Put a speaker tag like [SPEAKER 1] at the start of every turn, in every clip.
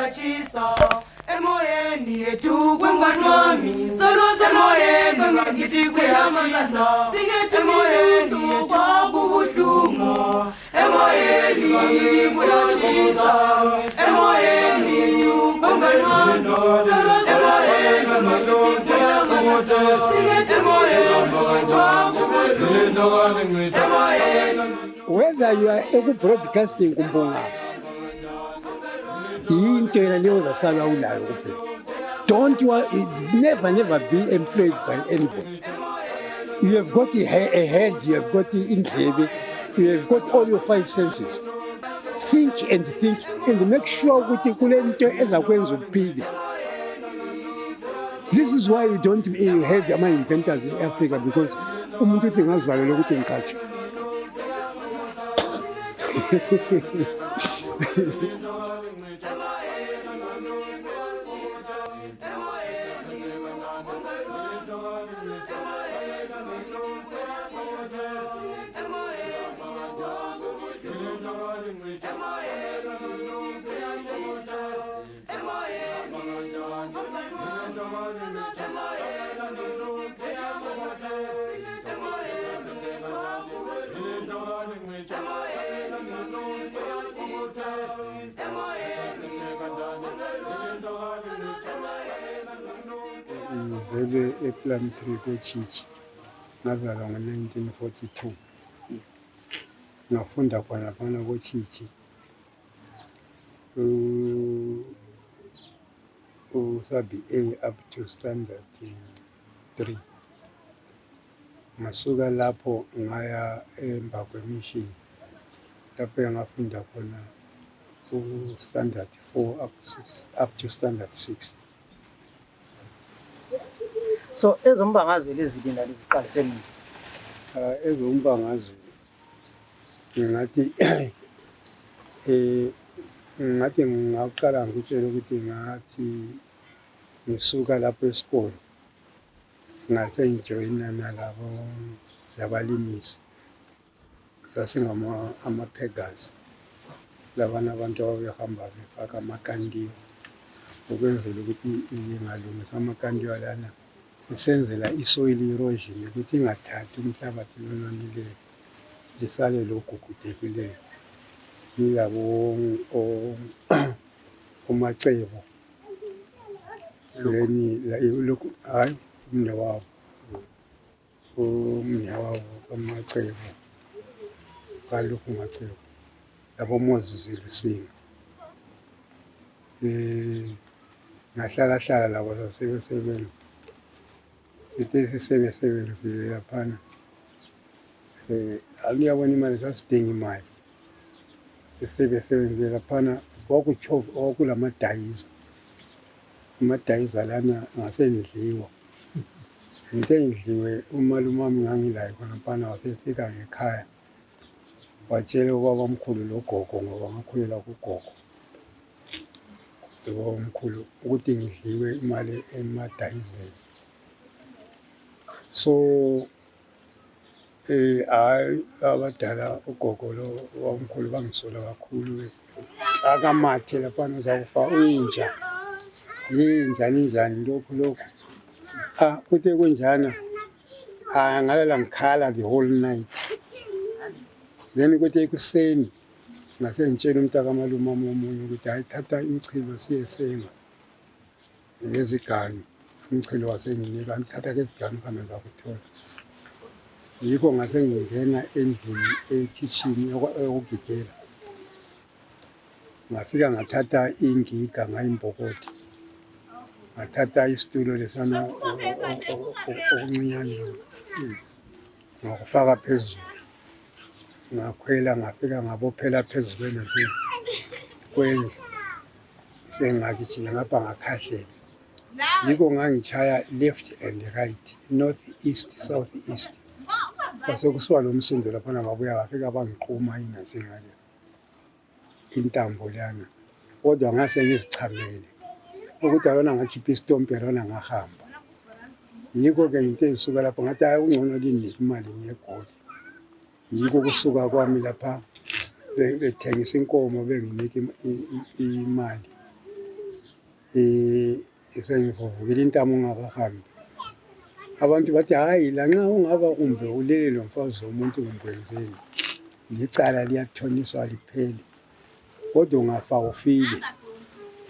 [SPEAKER 1] kuyachisa emoyeni yethu kwengwanwami solo semoyeni ngakithi kuyachisa singethu emoyeni yethu kubuhlungu emoyeni ngakithi kuyachisa emoyeni yethu kwengwanwami solo semoyeni ngakithi kuyachisa singethu emoyeni yethu emoyeni.
[SPEAKER 2] Whether you are broadcasting kumbonga into leyo zasala ulayo kuphela. Don't never be employed by anybody. You have got a head, you have got indlebe, you have got all your five senses. Think and make sure ukuthi kule nto ezakwenza uphile. This is why you don't have ama-inventors in Africa, because umuntu uthi ngazalelwa ukuthi ngiqatshe. Ngizele ePlumtree koChichi, ngazalwa ngo-1942. Ngafunda khona koChichi usabi A up to standard 3. Ngasuka lapho ngaya eMbakwe Mission, lapho ngafunda khona standard 4 up to standard 6.
[SPEAKER 3] So ezombangazwe lezi lina liziqalise nini?
[SPEAKER 2] Ezombangazwe ngathi ngaqala ngikutshela ukuthi ngathi ngisuka lapho esikole ngase ngijoyina nalabo labalimisi sasingama ama-peggers, labana abantu ababehamba befaka amakandiyo ukwenzela ukuthi ngingalungisa amakandiyo lana isenzela i-soil erosion ukuthi ingathathi umhlabathi lononileyo lisale logugudekileyo. Yilabo omacebo lokhu hayi umnewabo amacebo kalokhu macebo labo Moses Lusinga ngahlala labo sasebenza ithi sebesebenzile laphana aliyabona imali sasidinga imali sebesebenzile laphana kwakulamaдаyiza amadayiza lana ngasendliwa into endliwe umalume wami ngangilayo khonaphana wasefika ngekhaya watshela ubabamkhulu logogo ngoba ngakhulela kugogo ubabamkhulu ukuthi ngidliwe imali emadayizeni. So abadala ugogo lo wamkhulu bangisola kakhulu saka mathe laphana zakufa inja njani lokhu kuthe kunjana ngalala ngikhala the whole night. Then kuthe ekuseni ngase ngitshela umntaka malume omunye ukuthi hayi thatha imchilo siyesenga leziganu. Umchilo wasenginika ngithatha ke iziganu khambe ngakuthola. Yikho ngase ngingena endlini ekitchen yokugigela. Ngafika ngathatha ingiga ngayimbokotha. Ngathatha isitulo lesana okuncinyane ngakufaka phezulu. Ngakhwela ngafika ngabophela phezulu kwendlu. Sengakijika ngapha ngakhahlela. Yikho ngangitshaya left and right, north east, south east. Kwase kusuka lo msindo laphana babuya bafika bangiquma ingasengale intambo lana. Kodwa ngase ngizichamele ukuthi alona ngakhipha isitompe lona ngahamba. Yikho ke into engisuka lapho ngathi hayi ungcono linike imali ngegoli. Yikho kusuka kwami lapha bethengisa inkomo benginike imali sengivuvukile intamo ungakahambi. Abantu bathi hayi lanxa ungaba kumbe ulele lo mfazi womuntu kumkwenzeni licala liyathoniswa liphele, kodwa ungafa ufile.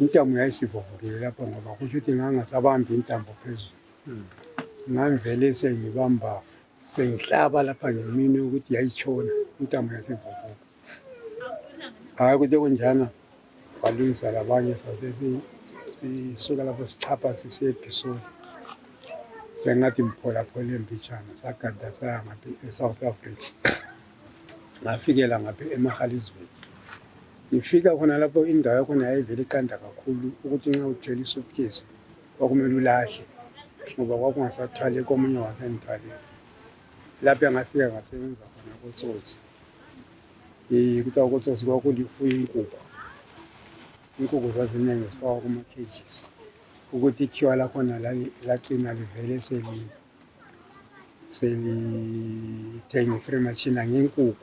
[SPEAKER 2] Intamo yayisivuvukile lapho ngoba kusho ukuthi ngangasabambi intambo phezulu. Ngangivele sengibamba sengihlaba lapha ngemini ukuthi yayitshona intamo yasivuvuka. Hayi kuthi kunjana walungisa labanye sisuka lapho sichapha sisiya eBhisoli. Sengathi mpholaphole embijana sagada saya ngaphi eSouth Africa. Ngafikela ngaphi eMagaliesburg. Ngifika khona lapho indawo yakhona yayivele iqanda kakhulu ukuthi nxa uthwele isuitcase kwakumele ulahle ngoba kwakungasathwali komunye wasengithwalela. Lapho ngafika ngasebenza khona kotsotsi. Kuthiwa kotsotsi kwakulifuya inkukhu. Inkukhu zaziningi zifakwa kuma-cages ukuthi ikhiwa lakhona lagcina livele selithenga i-free machine ngenkukhu.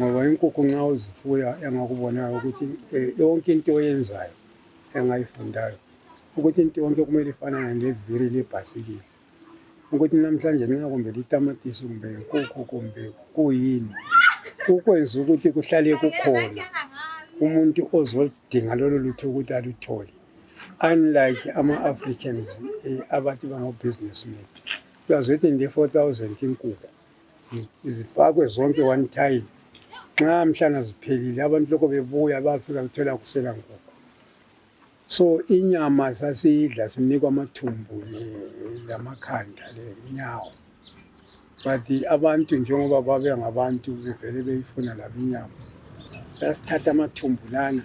[SPEAKER 2] Ngoba inkukhu nxa uzifuya engakubonayo ukuthi yonke into oyenzayo engayifundayo ukuthi into yonke kumele ifanane leviri lebhasikili. Ukuthi namhlanje nxa kumbe litamatisi kumbe inkukhu kumbe kuyini ukwenza ukuthi kuhlale kukhona umuntu ozodinga lolo lutho ukuthi aluthole. Unlike ama-Africans abathi bango-businessmen uyazothi nje 4,000 inkukhu zifakwe zonke one time. Nxa mhlana ziphelile abantu lokho bebuya bafika bethola kusela nkukhu. So inyama sasiyidla sinikwa amathumbu lamakhanda lenyawo. But abantu njengoba babengabantu bevele beyifuna labo inyama, sasithatha amathumbu lana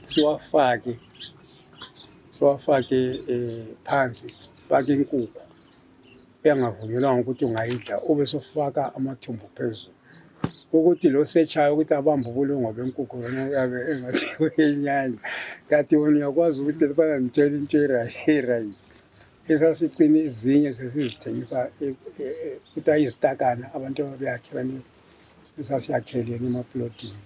[SPEAKER 2] siwafake phansi, sifake inkukhu engavunyelwanga ukuthi ungayidla ube sofaka amathumbu phezulu. Ukuthi lo setshayo ukuthi abambe ubulungu benkukhu yona uyabe engathi uyenyanya. Kanti wena uyakwazi ukuthi lefana ngitshela into right. Esasicina ezinye sesizithengisa ukuthi ayisitakana abantu ababeyakhelane esasiyakhelene emaplotini.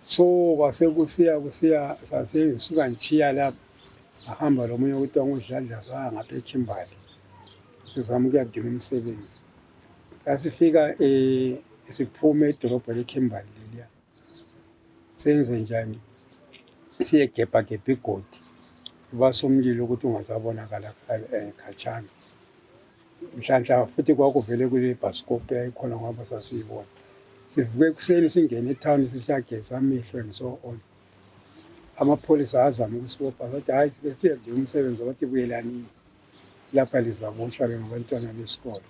[SPEAKER 2] So kwasekusiya sasengisuka ngishiya lapho ngahamba lomunye ukuthi ngudladla saya ngapha eKimberley sizama ukuyadinga umsebenzi. Sasifika siphuma edolobha leKimberley leliya senze njani siyegebha igodi basomlilo ukuthi ungazabonakala khatshana. Mhlanhla futhi kwakuvele kule bhasikophu yayikhona ngoba sasiyibona. Sivuke ekuseni singene etown sisiyageza amehlo and so on. Amapholisa azama ukusibopha sathi hayi besiyadinga umsebenzi wathi buyelani lapha lizabotshwa ngabantwana besikolo.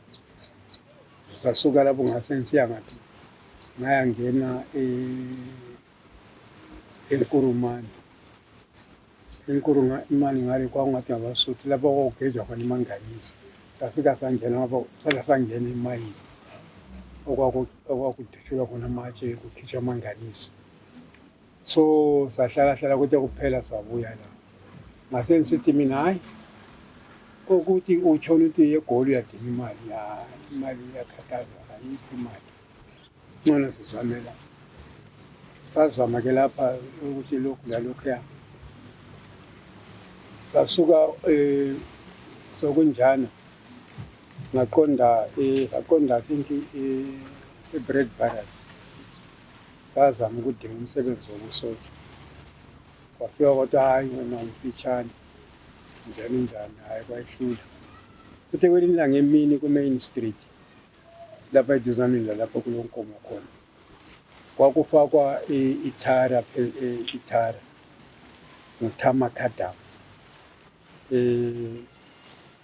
[SPEAKER 2] Sasuka lapho ngase ngisiya ngathi ngayangena eNkurumane. ENkurumane ngale kwakungathi ngabasuthi lapho kwakugejwa khona imanganisi. Safika sangena emayini okwakudutshulwa khona amatshe kukhitshwa amanganisi. So sahlala kuthi kuphela sabuya la. Ngase ngisithi mina hayi ukuthi utshona ukuthi eGoli uyadinga imali. Imali iyakhathaza ayikho imali. Ngcono sizamela. Sazama ke lapha ukuthi lokhu lalokhuya. Sasuka sokunjana ngaqonda I think eBread Barracks. Sazama ukudinga umsebenzi wokusotsha. Kwafika kodwa hayi wena umfitshane njani hayi kwayihlula. Kuthe kwelinye ilanga emini ku-Main Street lapha eduzane lapho kulonkomo khona kwakufakwa ithara nguthamakadamu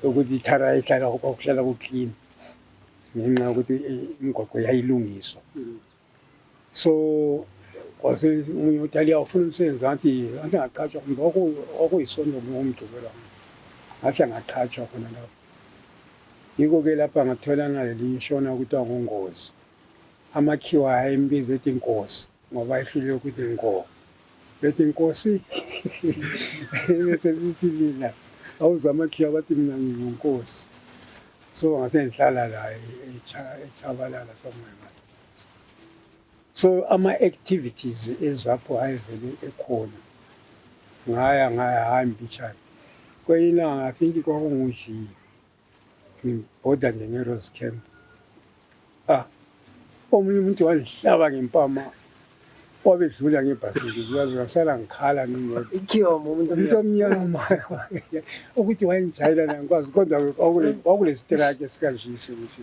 [SPEAKER 2] ukuthi ithara ihlala kwakuhlala kuclean ngenxa yokuthi imigwaqo yayilungiswa. So kwase umunye uthi aliyawufuna umsebenzi ngathi angaqhatshwa kumbe okuyisonto ngomgcibelo ngathi angaqhatshwa khona lapho. Yiko-ke lapha ngatholana lelinye ishona ukuthi angongozi. Amakhiwa ayembiza ethi inkosi ngoba ehlile ukuthi inkomo. Bethi inkosi bese lithi lina awuzamakhiwa bathi mina ngingunkosi. So ngase ngihlala la eChabalala somewhere. So ama-activities ezapho ayevele ekhona ngaya hayi mbishana kwenye ilanga I think kwakunguJi ngibhoda nje nge-Rose Camp omunye umuntu wangihlaba ngempama wabedlula ngebhasikili ngasala ngikhala ngingedwa
[SPEAKER 3] ikhiwa umuntu
[SPEAKER 2] umuntu omnyama ukuthi wayengijayela nangikwazi kodwa kwakule strike esikanje ukuthi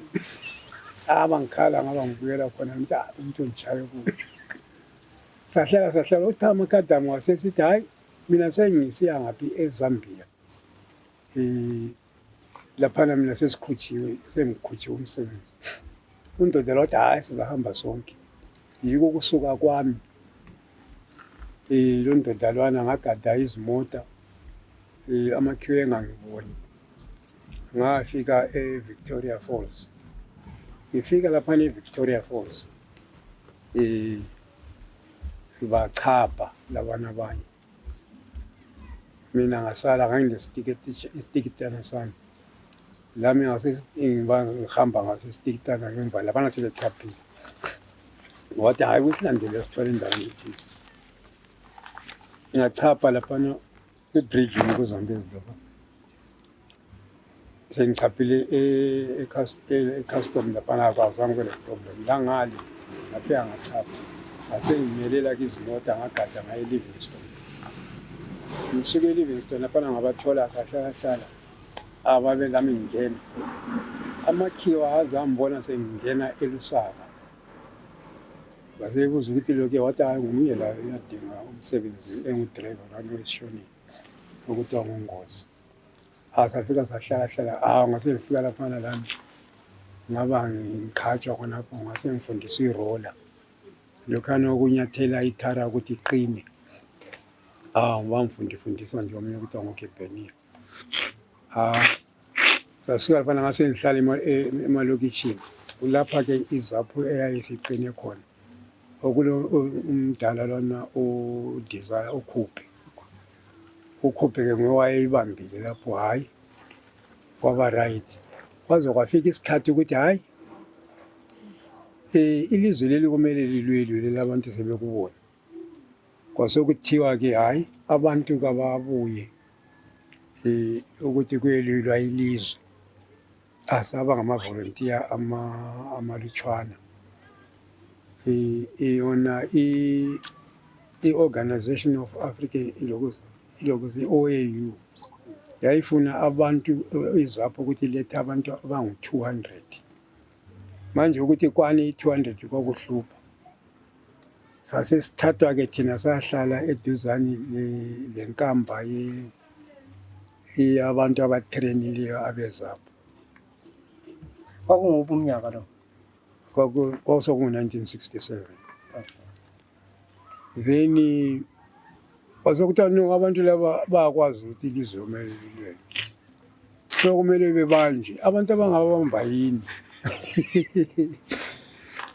[SPEAKER 2] ngikhala ngaba ngibuyela khona ngithi umuntu ongijaye kuwo sahlala uthi amakadamu wasesithi hayi mina sengisiya ngaphi eZambia laphana mina sengikhutshiwe umsebenzi undoda lothi hayi sizahamba sonke yiko kusuka kwami lo ndoda lwana ngagada izimota amakhiwo engangiboni ngafika eVictoria Falls ngifika laphana eVictoria Falls bachapha labana abanye mina ngasala ngangilesitikitana sami lami ngihamba ngaso isitikitana ngemva labana sebechaphile wathi hayi usilandele esithwala endaweni ethize ngiyachapha laphana ebridge kuZambezi lapha sengichaphile e-custom laphana akwazange kube ne-problem la ngale ngafika ngachapha ngasengimelela kizimota ngagada ngaye eLivingstone ngisuke eLivingstone laphana ngabathola kahlala ababe lami ngingena amakhiwa azambona sengingena eLusaka basebuza ukuthi lokho wathi hayi nguye la uyadinga umsebenzi engudriver lana weshonini ukuthi wangongozi safika sahlala ngase ngifika laphana lami ngaba ngikhatshwa khonapho ngase ngifundiswa iroller lokhana okunyathela ithara ukuthi iqine wangifundisa nje omunye ukuthi wangoKebenia sasuka laphana ngase ngihlala emalokitshini kulapha-ke izapho eyayisiqine khona okulo umdala lona uDesire ukhuphe-ke ngowayeyibambile lapho hayi kwaba right kwaze kwafika isikhathi ukuthi hayi ilizwe leli kumele lilwelwe labantu sebekubona kwasekuthiwa-ke hayi abantu kababuye ukuthi kuyelwelwa ilizwe asaba ngamavolontiya amalutshwana yona i-Organization of African ilokuthi i-OAU yayifuna abantu izapho ukuthi lethe abantu abangu-200 manje ukuthi kwane i-200 kwakuhlupha sasesithathwa-ke thina sahlala eduzane lenkamba abantu abatreniliyo abezapho
[SPEAKER 3] kwakunguphi umnyaka lo
[SPEAKER 2] kwakuseku-1967 then kwasekuthi no abantu laba bayakwazi ukuthi ilizwe kumele lilwele so kumele bebanje abantu abangabamba yini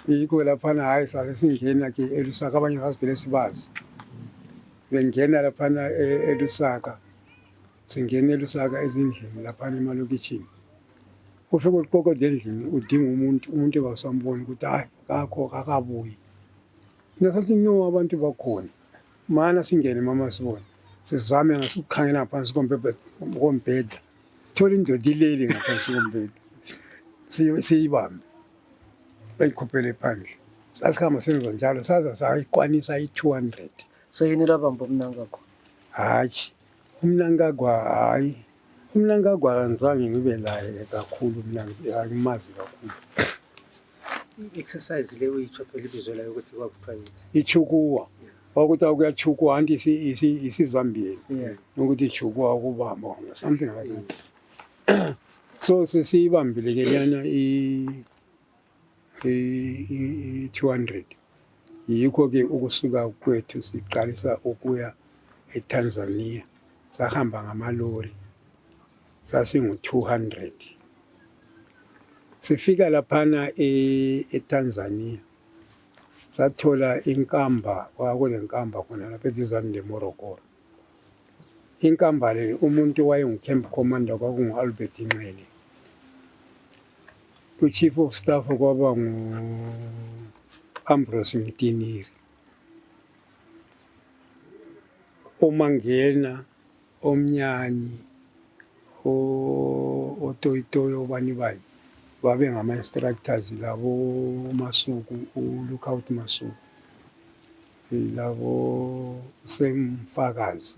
[SPEAKER 2] yikho laphana hayi sasesingena-ke eLusaka abanye sasivele sibazi bengena laphana eLusaka singena eLusaka ezindlini laphana emalokitshini ufike uliqoqode endlini udinga umuntu engasamboni ukuthi hayi kakabuyi nasathi no abantu bakhona mana singene mama sibone sizame ngasikukhangela ngaphansi kombheda thola indoda ilele ngaphansi kombheda siyibambe bayikhuphele phandle sasikhamba senza njalo saza sayikwanisa i-200
[SPEAKER 3] so yini labamba umnankagwa
[SPEAKER 2] hayi umnankagwa angizange ngibe laye kakhulu angimazi kakhulu
[SPEAKER 3] i-exercise le uyitsho phela ibizo layo ukuthi kwakuthiwa yini
[SPEAKER 2] ichukuwa wakuthi akuyachukuwa anti isizambiyeni ukuthi ichukuwa ukubamba something like that so sesiyibambile-ke lana i-200 yikho-ke ukusuka kwethu siqalisa ukuya eTanzania sahamba ngamalori sasingu-200 sifika laphana eTanzania sathola inkamba kwakulenkamba khona lapha eduzane leMorogoro inkamba le umuntu wayengu-camp commander kwakungu-Albert Ncele u-chief of staff kwaba ngu-Ambrose Mtiniri oMangena, oMnyanyi, oToyitoyo bani bani babe ngama-instructors labo Masuku, uLookout Masuku, labo Semfakazi,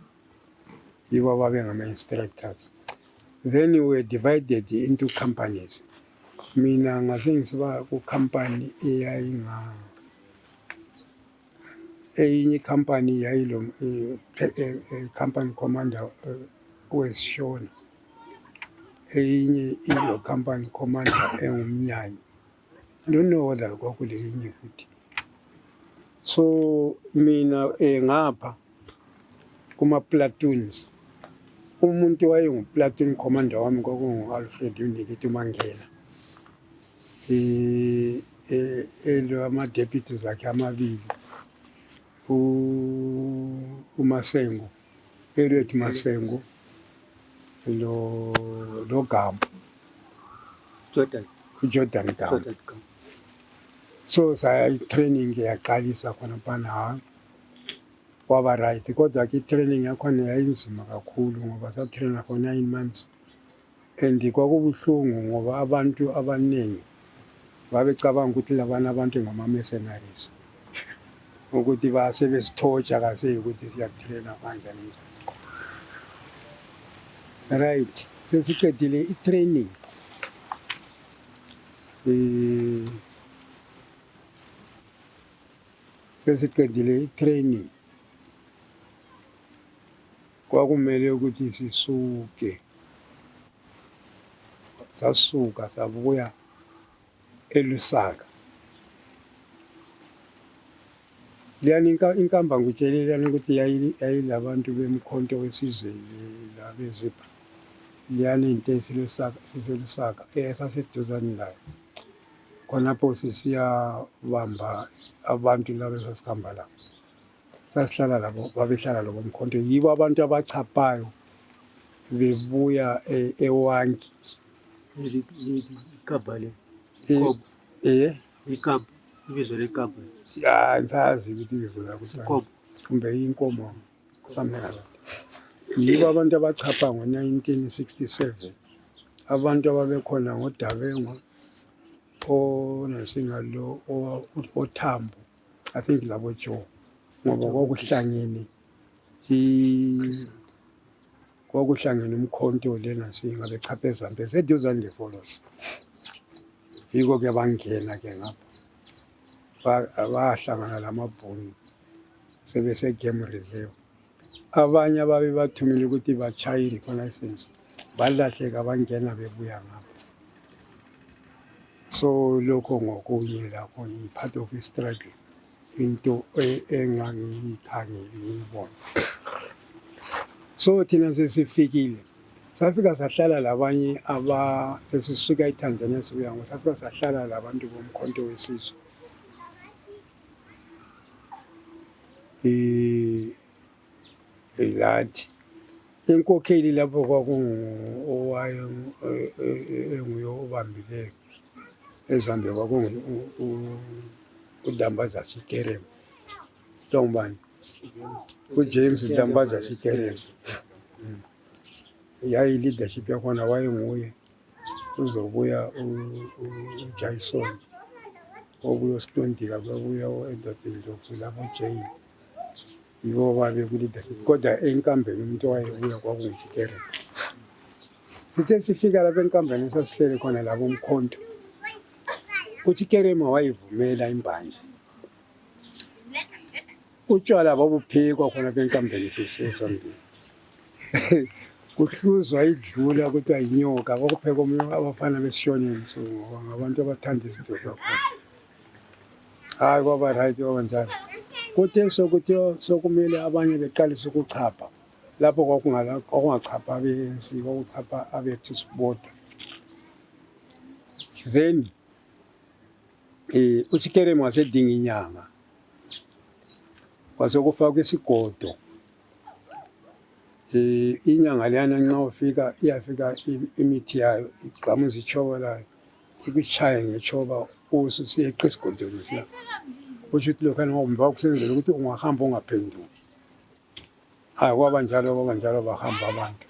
[SPEAKER 2] yibo babe ngama-instructors. Then we were divided into companies. Mina ngase ngisiba ku-company eyinye i-company yayilo company commander wesishona, eyinye ilo company commander engumnyanyi. I don't know whether kwakule yinye futhi. So mina ngapha kuma-platoons, umuntu wayengu-platoon commander wami kwakungu-Alfred Unikiti uMangena. Ama-deputies akhe amabili, uMasengo, Elliot Masengo, lo Gambo, uJordan Gambo. So training yaqalisa khona phana kwaba right, kodwa ke training yakhona yayinzima kakhulu ngoba sa-trainer for 9 months and kwakubuhlungu ngoba abantu abaningi babecabanga ukuthi labana abantu ngama-mercenaries, ukuthi basebesithoja kase ukuthi siyakutraina kanjani njani. Right, sesiqedile i-training kwakumele ukuthi sisuke, sasuka sabuya eLusaka. Liyani inkamba ngitshelelani ukuthi yayilabantu bemkhonto wesizwe labezibha. Liyani into siseLusaka esaseduzane layo. Khonapho sisiyabamba abantu laba esasihamba labo. Sasihlala labo, babehlala labo mkhonto. Yibo abantu abachaphayo bebuya eWanki.
[SPEAKER 4] Ikabale.
[SPEAKER 2] Ikaba.
[SPEAKER 4] Ibizo lekaba.
[SPEAKER 2] Ya, ngisazi ukuthi ibizo lakho. Kumbe inkomo something like that. Yibo abantu abachapha ngo-1967. Abantu ababekhona ngoDabengo, oNasingalo, oThambo, I think labo Joe, ngoba kwakuhlangene umkhonto lena singabechapha eZambia seduzane leFolos. Yiko ke bangena ke ngapha bahlangana lamabhunu sebese game reserve. Abanye ababe bathumile ukuthi bachaye license balahleka bangena bebuya ngapha. So lokho ngokunye lapho i-part of i-struggle, into engangiyikhangeli ngiyibona. So thina sesifikile, safika sahlala labanye sesisuka eTanzania sibuya ngo, safika sahlala labantu bomkhonto wesizwe. Lathi inkokheli lapho kwakungowaye enguye obambileyo eZambia uDambaza Sikerem. Tongubani? uJames Dambaza Sikerem. Yayi leadership yakhona wayenguye, uzobuya uJason, obuya uStondika, kwabuya uEdward Ndlovu lapho Jane. Yibo babe ku-leadership, kodwa enkambeni umuntu owayebuya kwakunguSikerem. Sithe sifika lapha enkambeni sasihlele khona labo umkhonto, uSikerem wayivumela imbanje. Utshwala babuphekwa khona apha enkambeni sesiseZambia. Kuhluzwa idlula kuthiwa yinyoka, kwakuphekwa abafana besishoneni, so ngabantu abathanda izinto zakhona. Hayi kwaba right, kwaba njani. Kuthe sokuthi sokumele abanye beqalisa ukuchapha lapho kwakungachapha abe-ANC, kwakuchapha abethu sibodwa. Then uSikerem wasedinga inyanga, kwase kufakwa isigodo. Inyanga leyana nxa ufika iyafika imithi yayo igxamuza itshoba layo, ikutshaye ngethoba ususiyeqa esigodweni siya. Kusho ukuthi lokhana ngoba kusenzela ukuthi ungahamba ungaphenduki. hayi kwaba njalo bahamba abantu.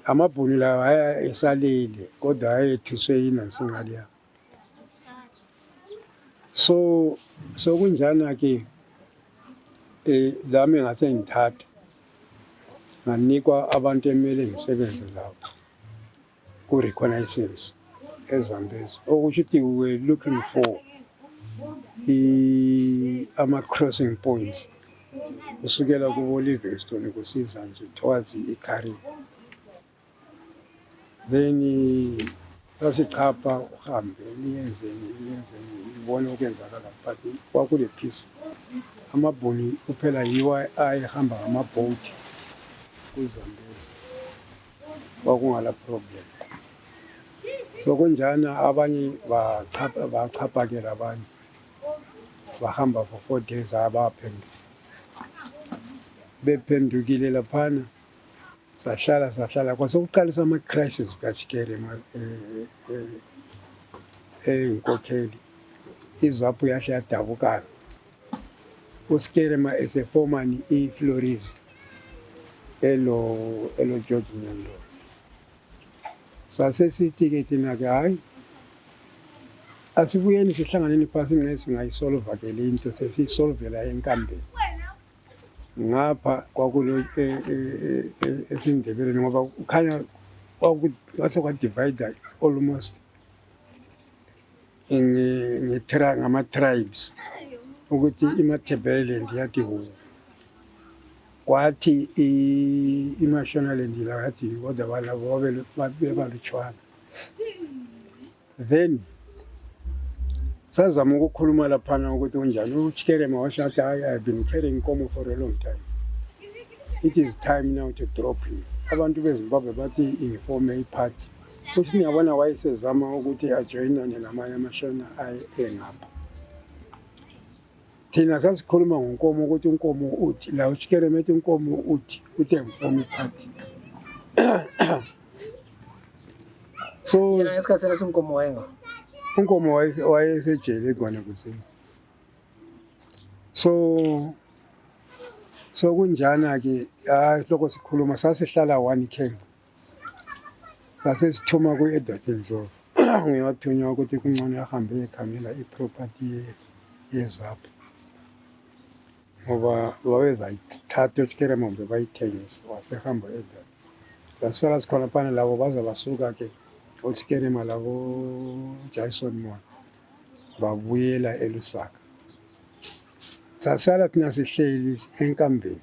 [SPEAKER 2] Amabhunu lawa esalile kodwa ayethiswe yinansingali. So kunjana ke lami ngase ngithatha nganikwa abantu emele ngisebenze labo ku reconnaissance eZambezi. Okusho ukuthi we were looking for ama crossing points usukela kubo Livingstone kusiza nje towards iKaroo. Then sasichapha uhambe niyenzeni ubone okwenzakala but kwakule peace. Amabhuni kuphela yiwo ayehamba ngamaboat kuZambezi kwakungala problem. So kunjana abanye bachaphakela abanye bahamba for 4 days abaphenduka bephendukile laphana sahlala kwasekuqalisa ama-crisis kaTshikele eyinkokheli iZAPU yahle yadabukana uSikelema esefomani iFlores elo George Nyando. Sasesithi-ke thina-ke hayi asibuyeni sihlanganeni phasi singayisolva ke le into sesiyisolvela enkambeni ngapha kwakulo esindebeleni ngoba ukhanya kwahle kwadivide almost ngama-tribes ukuthi iMatabeleland yathi kwathi iMashonaland la yathi kodwa labo bebalutshwana. Then sazama ukukhuluma laphana ukuthi kunjani uTshikele washo athi I have been carrying Nkomo for a long time. It is time now to drop him. Abantu beZimbabwe bathi informe iparty. Futhi ngiyabona wayesezama ukuthi ajoyinane namanye amashona engapha. Thina sasikhuluma ngoNkomo ukuthi uNkomo uthi la uTshikele methi uNkomo uthi informe iparty. So
[SPEAKER 3] yena ngesikhathi leso uNkomo wayenga
[SPEAKER 2] uNkomo wayesejele eGwana kusini. So kunjana ke hloko sikhuluma sasihlala one camp. Sasisithuma ku-Edward Ndlovu ngiyathunywa ukuthi kungcono ahambe ekhangela iproperty yeZAPU ngoba wawezayithatha uTshikele manje bayithengisa wasehamba eDwala. Sasala sikhona phana labo baze basuka ke uTshikele labo Jason Moyo babuyela eLusaka. Sasala thina sihleli enkambeni.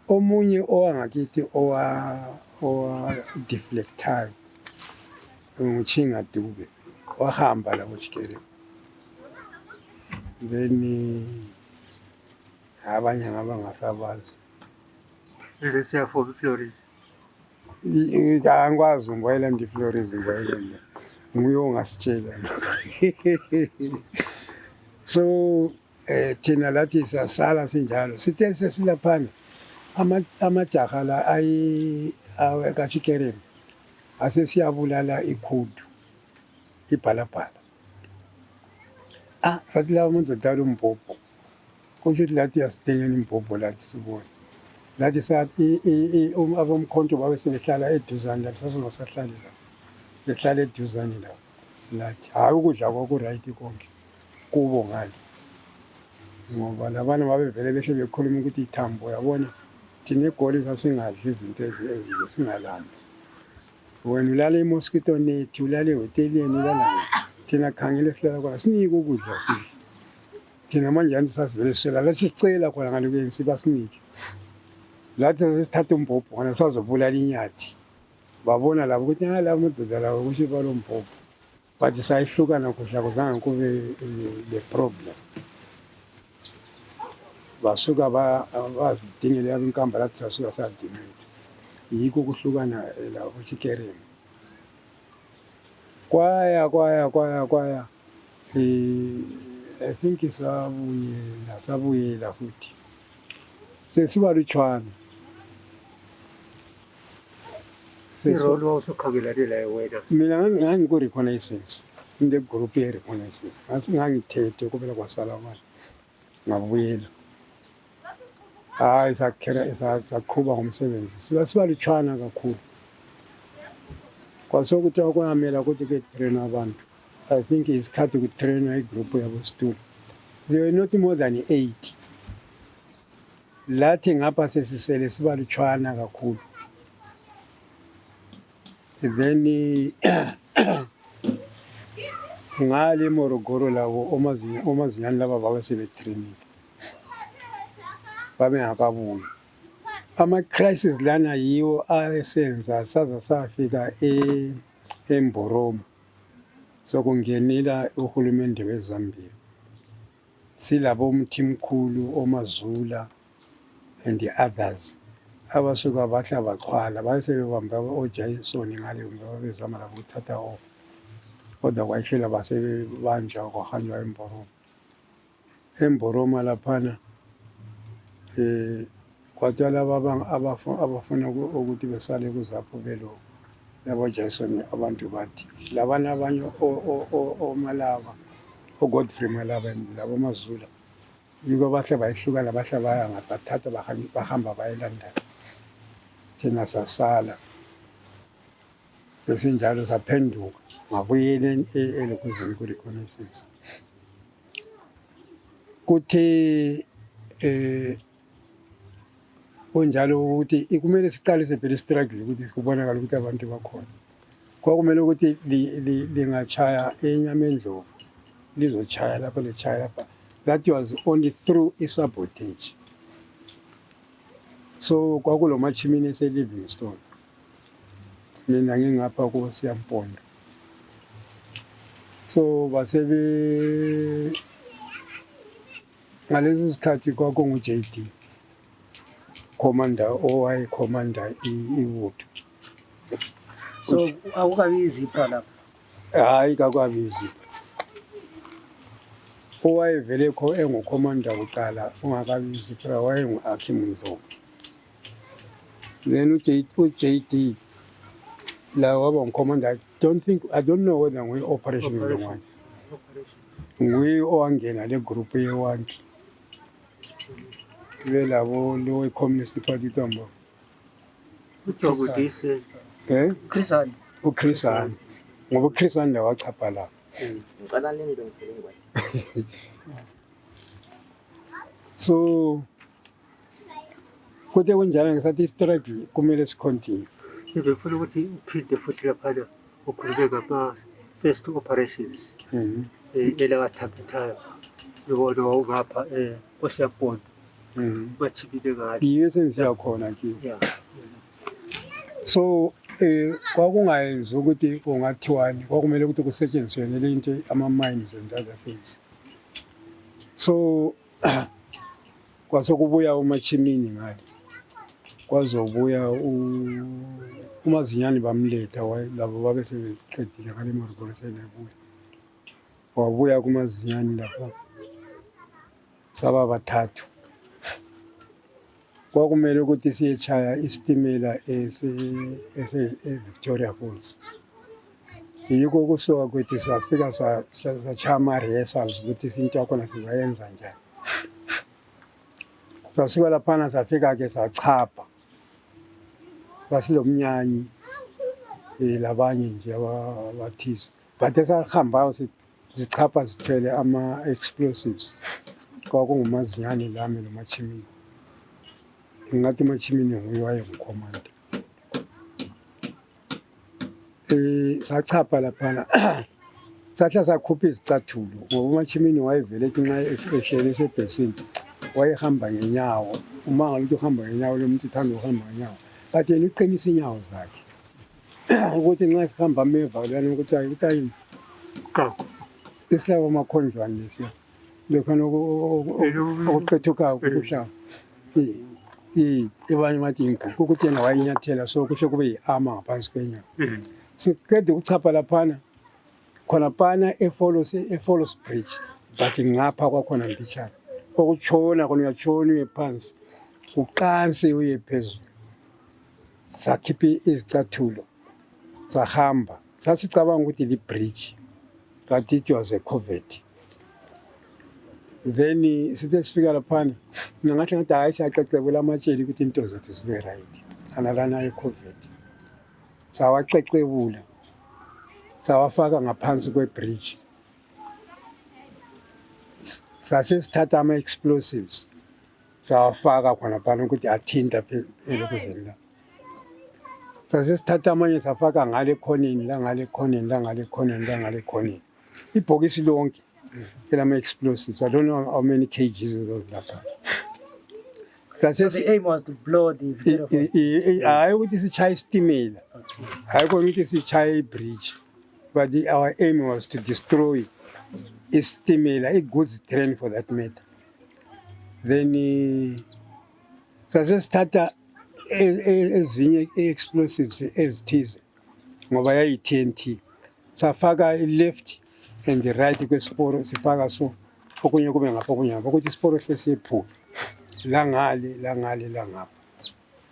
[SPEAKER 2] Omunye owangakithi owa deflectayo uChinga Dube wahamba la uTshikele. Then abanye ngabangasabazi
[SPEAKER 4] bese siyafoma iFlores
[SPEAKER 2] angikwazi umboyela iFlores umboyela nguye ongasitshela. So thina lathi sasala sinjalo sithe sesilaphana amajaha la kaTshikele asesiyabulala ikhudu ibhalabhala. Sathi la umuntu dala umbhobho kusho ukuthi lathi asidengeni imbhobho lathi sibone lathi sathi abomkhonto babe sebehlala eduzane lathi sasingasahlali la behlala eduzane la lathi hayi ukudla kwaku-right konke kubo ngale ngoba labana babevele behle bekhuluma ukuthi ithambo yabona thina eGoli sasingadli izinto ezinje singalambi. Wena ulala emosquito net ulala ehoteleni ulala thina khangela esihlala khona sinike ukudla sidle. Thina manje anti sasivele siswela lathi sicela khona ngalokweni sibasinike lathi sesithatha umbhobho khona sazobulala inyathi babona labo ukuthi la madoda lawo kusho balo mbhobho but sayihlukana kuhle akuzange kube le problem. Basuka bazidingele yabo inkamba lathi sasuka sadingela yikho ukuhlukana la kuTshikele. Kwaya I think sabuyela futhi sesibalutshwana.
[SPEAKER 4] irole wawusukhangelanela wena
[SPEAKER 2] Mina ngangiku-reconnaissance in the group ye-reconnaissance ngangithethe kubela kwasala manje ngabuyela hayi saqhuba ngomsebenzi siba lutshwana kakhulu kwasokuthi okwangamela ukuthi kutrainwe abantu I think isikhathi kutrainwa igroup yabositulo there were not more than 8 lathi ngapha sesisele siba lutshwana kakhulu then ngale Morogoro labo omazinyani laba babesebetrainile babengakabuyi ama-crisis lana yiwo asenza saza safika eMboroma sokungenela uhulumende weZambia silabo umthimkhulu oMazula and the others abasuka bahla baxhwala bayesebebamba oJason ngale bezama labo ukuthatha off kodwa kwayishela basebebanjwa kwahanjwa eMboroma laphana kwathi laba abafuna ukuthi besale kuzapho belo labo Jason abantu bathi labana abanye oMalaba oGodfrey Malaba labo Mazula yiko bahle bayihluka labahla baya ngabathatha bahamba bayeLondon thina sasala sesinjalo saphenduka ngabuyela elokuzweni ku-reconnaissance kuthi kunjalo ukuthi kumele siqalise phela istruggle ukuthi kubonakala ukuthi abantu bakhona kwakumele ukuthi lingachaya enyamendlovu lizochaya lapha lechaya lapha that was only through i-sabotage so kwakulo machimini ese-Livingstone mina ngingapha kuSiyampondo so basebe ngaleso sikhathi kwakungu-JD commander owayekhomanda iWood
[SPEAKER 3] so akukabi izipha lapha
[SPEAKER 2] hayi kakwabi izipha owayevele engukhomanda kuqala ungakabi izipha wayengu-Akim Ndlovu then uJD la waba ngukhomanda I don't know whether nguye-operation ngomanye nguye owangena le group ye-1 lelabo le-Communist Party Tambo uChris Hani ngoba uChris Hani la wachapha la so kuthe kunjalo ngesathi istruggle kumele sicontinue
[SPEAKER 4] ngifuna ukuthi uphinde futhi laphana ukhululeka ama-first operations elawathaphithayo yibona wawungapha koSiyampondo bachibile ngalo
[SPEAKER 2] yiyo sengisiya khona kiyo so kwakungayenzi ukuthi kungathiwani kwakumele ukuthi kusetshenziswe le nto ama-mines and other things so kwasokubuya uMachimini ngale kwazobuya uMazinyani bamletha labo babe sebeqedile ngale Morogoro sebebuya wabuya kuMazinyani lapha saba bathathu kwakumele ukuthi siyechaya isitimela eVictoria Falls yiko kusuka kwethu safika sachaya ama-rehearsals ukuthi into yakhona sizayenza njani sasuka laphana safika-ke sachapha basilomnyanyi labanye nje abathize but esahambayo sichapha sithwele ama-explosives kwakunguMazinyani lami noMachimini ngathi uMachimini nguye wayengukhomanda sachapha laphana sahla sakhupha izicathulo ngoba uMachimini wayevele ethi nxa ehlele esebhesini wayehamba ngenyawo umangala ukuthi uhamba ngenyawo lo muntu uthanda ukuhamba ngenyawo but yena uqinisa inyawo zakhe ukuthi nxa sihamba ameva lana ukuthi ayini isilabo amakhondlwane lesiya lokhana okuqethukayo kubuhlanga abanye bathi inguquko ukuthi yena wayinyathela so kusho kube yi-armor ngaphansi kwenyawo siqede ukuchapha laphana khonaphana eFalls Bridge but ngapha kwakhona mbitshana okutshona khona uyatshona uye phansi uqanse uye phezulu sakhipha izicathulo sahamba sasicabanga ukuthi li-bridge but it was a covert then sithe sifika laphana mina ngathi hayi siyaxexebula amatsheli ukuthi into zethu zibe right analana eCovid sawaxexebula sawafaka ngaphansi kwebridge sase sithatha ama-explosives sawafaka khona phana ukuthi athinta elokuzeni la sase sithatha amanye safaka ngale khoneni la ngale khoneni la ngale khoneni la ngale khoneni ibhokisi lonke elama-explosives. I don't know how many kgs of those lapha.
[SPEAKER 3] So the aim was to blow the
[SPEAKER 2] hayi ukuthi sitshaye isitimela hayi khona ukuthi sitshaye ibridge but our aim was to destroy isitimela i-goods train for that matter. Then sase sithatha ezinye i-explosives ezithize ngoba yayi-TNT safaka i-left and the right kwesiporo sifaka so okunye kube ngapha okunye ngapha ukuthi isiporo hle siyephuke la ngale ngapha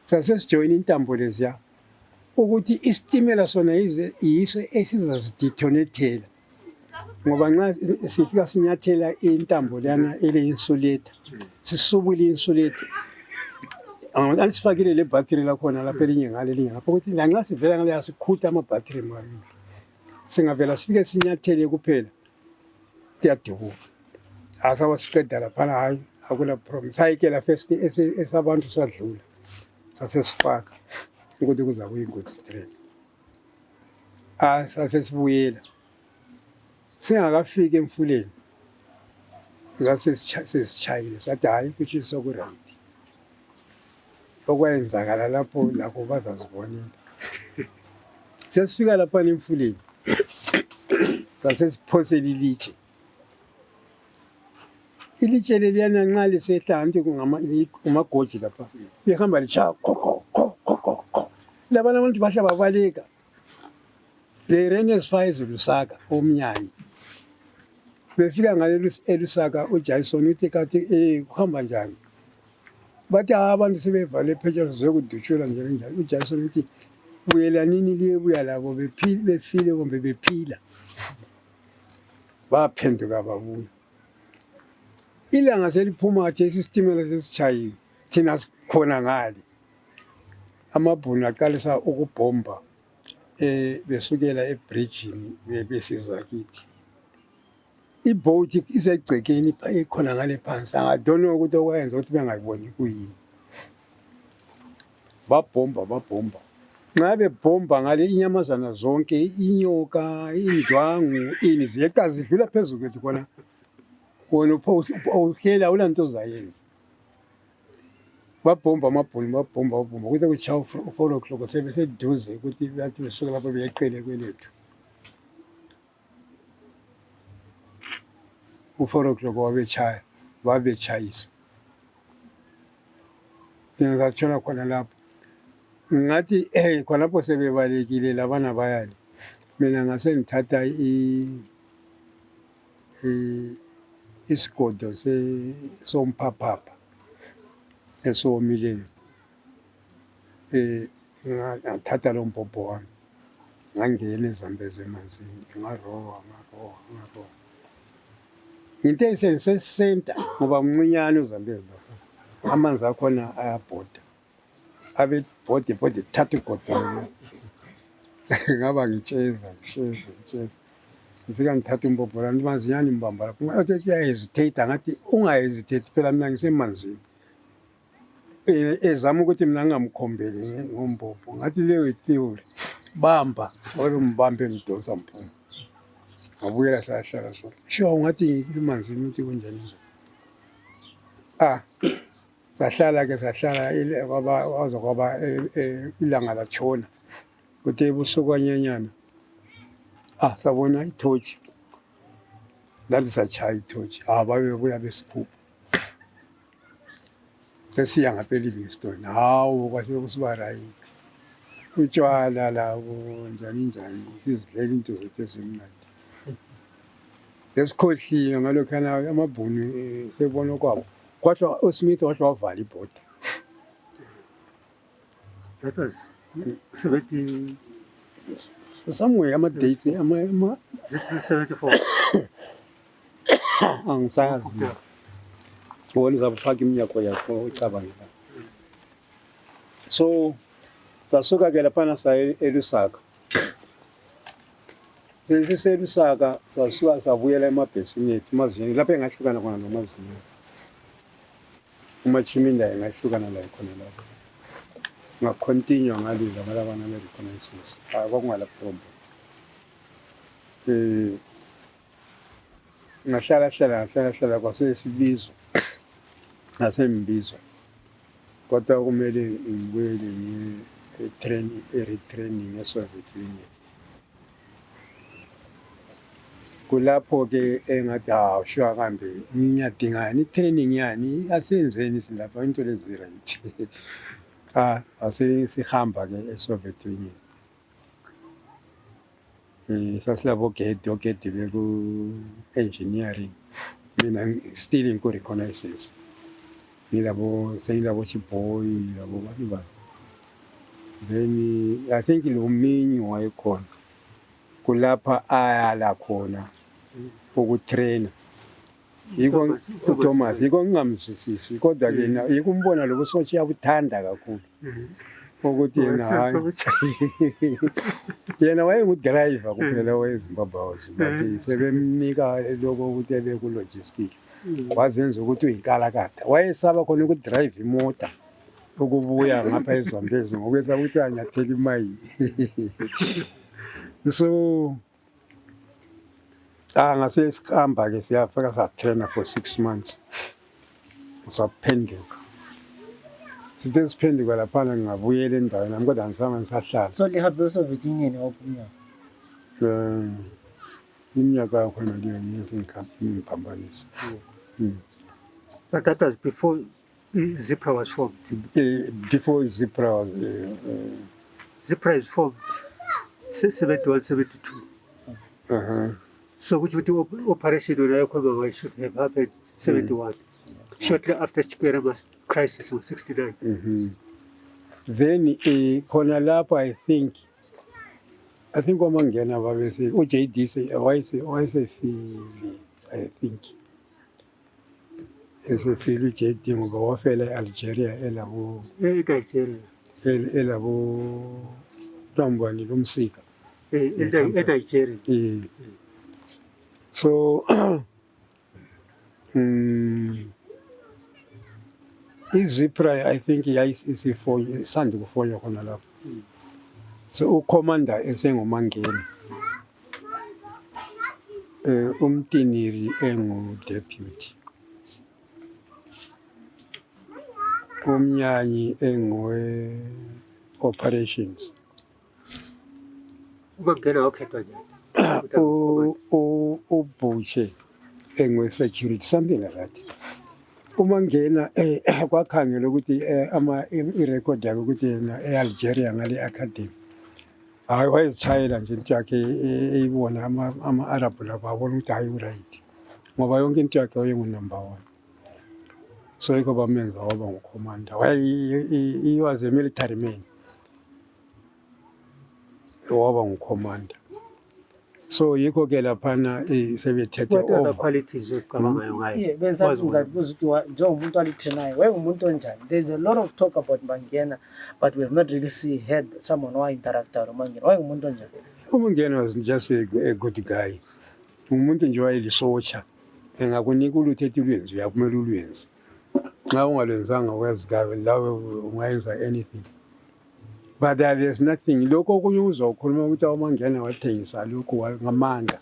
[SPEAKER 2] sase sijoyina intambo leziya ukuthi isitimela sona yiso esizazidetonethela ngoba nxa sifika sinyathela intambo lana ele-insulator sisubule i-insulator alisifakile le battery lakhona lapha elinye ngale elinye ngapha ukuthi lanxa sivela ngale asikhutha amabhattery mabili singavela sifike sinyathele kuphela kuyadubuka asawa siqeda laphana hayi akula problem sayikela first esabantu sadlula sasesifaka ukuthi kuzabuya i-goods train sase sibuyela singakafiki emfuleni sesitshayile sathi hayi kutshiso ku-right okwenzakala lapho lakho bazazibonela sesifika laphana emfuleni sasesiphosela ilitshe leliyana nxa lisehla anti ngumagoji lapha lihamba litshaya kho labana abantu bahla babaleka le-rain ezifaya ezilusaka omnyanyi befika ngale elusaka uJason uthi kathi kuhamba njani bathi abantu sebevale phetsha sizokudutshula njalo uJason uthi buyelanini liyebuya labo befile kumbe bephila baphenduka babuya ilanga seliphuma athi isitimela sesitshayiwe thina sikhona ngale amabhunu aqalisa ukubhomba besukela ebridgini besiza kithi iboat isegcekeni ekhona ngale phansi angadona ukuthi okwayenza ukuthi bengayiboni kuyini babhomba nxa bebhomba ngale inyamazana zonke inyoka indwangu ini ziyeqa zidlula phezulu kwethu khona uhlela awulanto ozayenza babhomba amabhunu kuze kutshaya u-4 o'clock sebeseduze ukuthi bathi besuke lapho beyeqele kwelethu u-4 o'clock babetshayisa ngingasatshona khona lapho ngathi khonapho sebebalekile labana bayale mina ngase ngithatha isigodo somphaphapha esomileyo ngathatha lo mbhobho wami ngangena ezambezi emanzini ngarowa into esensenta ngoba mncinyane uzambezi lapho amanzi akhona ayabhoda abebhode thatha igodo ngaba ngitsheza ngifika ngithatha umbhobho lami mazinyane mbamba lapho ngathi uyahesitate ngathi ungahesitate phela mina ngisemanzini ezama ukuthi mina ngingamkhombeli ngombhobho ngathi leyo i-theory bamba mbambe ngidonsa mphuma ngabuyela sahlala sonke sure ungathi ngisemanzini ukuthi kunjani sahlala waza kwaba ilanga latshona kuthe ebusuku kwanyenyana sabona ithoshi lathi satshaya ithoshi babebuya besiphupha sesiya ngapha eLivingstone hawu kwase kusiba right utshwala labo njani sizidlela into zethu ezimnandi sesikhohliwe ngalokhana amabhunu sebona kwabo kwathiwa uSmith washo wavala ibhodi.
[SPEAKER 4] That was 70
[SPEAKER 2] somewhere ama-dates
[SPEAKER 4] 74
[SPEAKER 2] angisazi wona uzabufaka iminyako yakho ucabangela. So sasuka ke laphana saya eLusaka. Seselusaka sasuka sabuyela emabhesini ethu Mazini lapho engahlukana khona noMazini. Umachiminda engahlukana la khona lapho. Ngacontinue ngalila ngalabana bereconnaissance. Kwakungala problem. Ngahlala kwasesibizwa. Nasembizo. Kodwa kumele ngibuyele retraining eSoviet Union. Kulapho ke engathi sure kambe ngiyadingani training yani asenzeni silapha into lezi right. Asihamba ke eSoviet Union. Sasilabo gate beku engineering. Mina still in reconnaissance. Nilabo chiboy labo bani. Then I think lo minyi wayekhona. Kulapha ayala khona ukutrain. Yiko uThomas yiko ngingamzwisisi kodwa ke yikumbona lokusochi yakuthanda kakhulu. Ukuthi yena wayengudriver kuphela weZimbabwe but sebemnika lokho ukuthi ebe ku logistics. Wazenza ukuthi uyinkalakatha. Wayesaba khona ukudrive imota ukubuya ngapha eZambezi ngokwesa ukuthi anyathela imayini. So ngase sikhamba ke siyafika satrainer for 6 months. Saphenduka. Sithe siphenduka laphana ngabuyela endaweni nami kodwa ngisama ngisahlala.
[SPEAKER 3] So lihambe eSoviet Union waphumya.
[SPEAKER 2] Iminyaka khona leyo ngiyiphambanisa.
[SPEAKER 4] But that was before Zipra was formed.
[SPEAKER 2] Before Zipra was
[SPEAKER 4] Zipra is formed 71, 72. So which operation should have happened 71. Shortly after Chikwera's crisis was 69.
[SPEAKER 2] Then khona lapho I think wamangena babese uJD wayesefile I think. Esefile uJD ngoba wafela eAlgeria elabo Tambani lomsika.
[SPEAKER 4] eNigeria.
[SPEAKER 2] So iZipra I think isifonye sandi kufonwa khona lapho. So ucommander esengumangeni. Umtiniri engu-deputy. Umnyanyi operations. Ubuche engwe-security, something like that. Umangena kwakhangela ukuthi irecord yakhe ukuthi yena eAlgeria ngale academy. Wayezitshayela nje into yakhe eyibona ama-Arab labo abona ukuthi hayi uright. Ngoba yonke into yakhe wayengu-number 1. So yikho bamenza waba ngucommander. He was a military man. Waba ngucommander. So yikho ke laphana sebethethe over.
[SPEAKER 4] What other qualities yokucabanga ngayo?
[SPEAKER 3] Benzathi ukuthi njengomuntu alitrinayo wayengumuntu onjani. There's a lot of talk about Mangena but we have not really heard someone who interacted with Mangena. Wayengumuntu onjani?
[SPEAKER 2] Mangena was just a good guy. Umuntu nje wayelisocha. Engakunika ulutho etilwenzi uyakumela ulwenzi. Nxa ungalwenzanga wezigawe lawe ungayenza anything. But there is nothing. Lokho okunye uzokhuluma ukuthi awumangena wathengisa lokho ngamanga.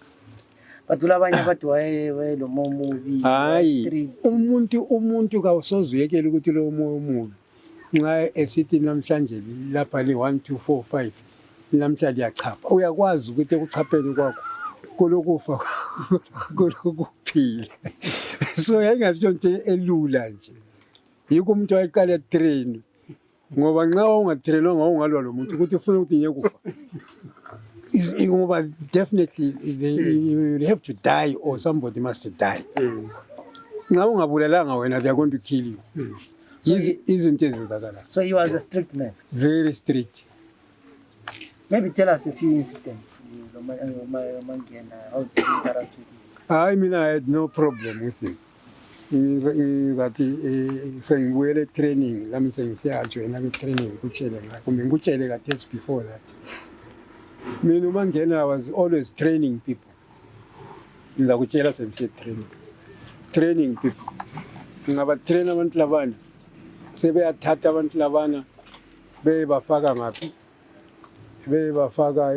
[SPEAKER 3] But ulabanye abantu wayelo momubi.
[SPEAKER 2] Hayi umuntu kawusozuyekela ukuthi lo momubi. Nxa esithi namhlanje lapha ni 1 2 4 5 namhlanje yachapha. Uyakwazi ukuthi ekuchapheni kwakho kolokufa kolokuphila. So yayingasho into elula nje. Yiko umuntu wayeqala train. Ngoba nxa ungatrainwa ungalwa lo muntu ukuthi ufuna ukuthi ngiyekufa. Ngoba definitely you have to die or somebody must die. Nxa ungabulalanga wena they are going to kill you. Izinto ezizakala.
[SPEAKER 3] So he was a strict man.
[SPEAKER 2] Very strict.
[SPEAKER 3] Maybe tell us a few incidents. Mangena, how did you interact with him?
[SPEAKER 2] I mean I had no problem with him. ngizathi sengibuyele training lami sengisiyajoyina kwi-training ngikutshele ngakho kumbe ngikutshele khathesi before that. Mina uma ngena I was always training people. Ngizakutshela sengisiye training people. Ngabatrain abantu labana sebeyathatha abantu labana bebafaka ngaphi bebafaka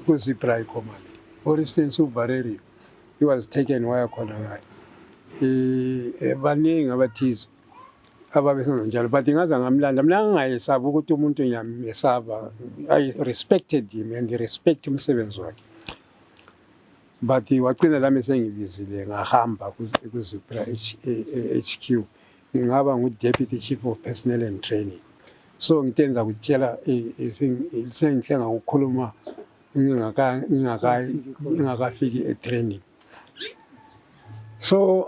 [SPEAKER 2] ku-Zipra Command. For instance, uValerio, he was taken waya khona ngayo. Baningi abathize ababesenza njalo, but ngaza ngamlanda. Mina ngingayesaba ukuthi umuntu ngiyamesaba. I respected him and respect umsebenzi wakhe. But wagcina lami sengibizile ngahamba ku-Zipra HQ. Ngingaba ngu-Deputy Chief of Personnel and Training. So ngitenza ukutshela sengihle ngakukhuluma ngingakafiki e-training. So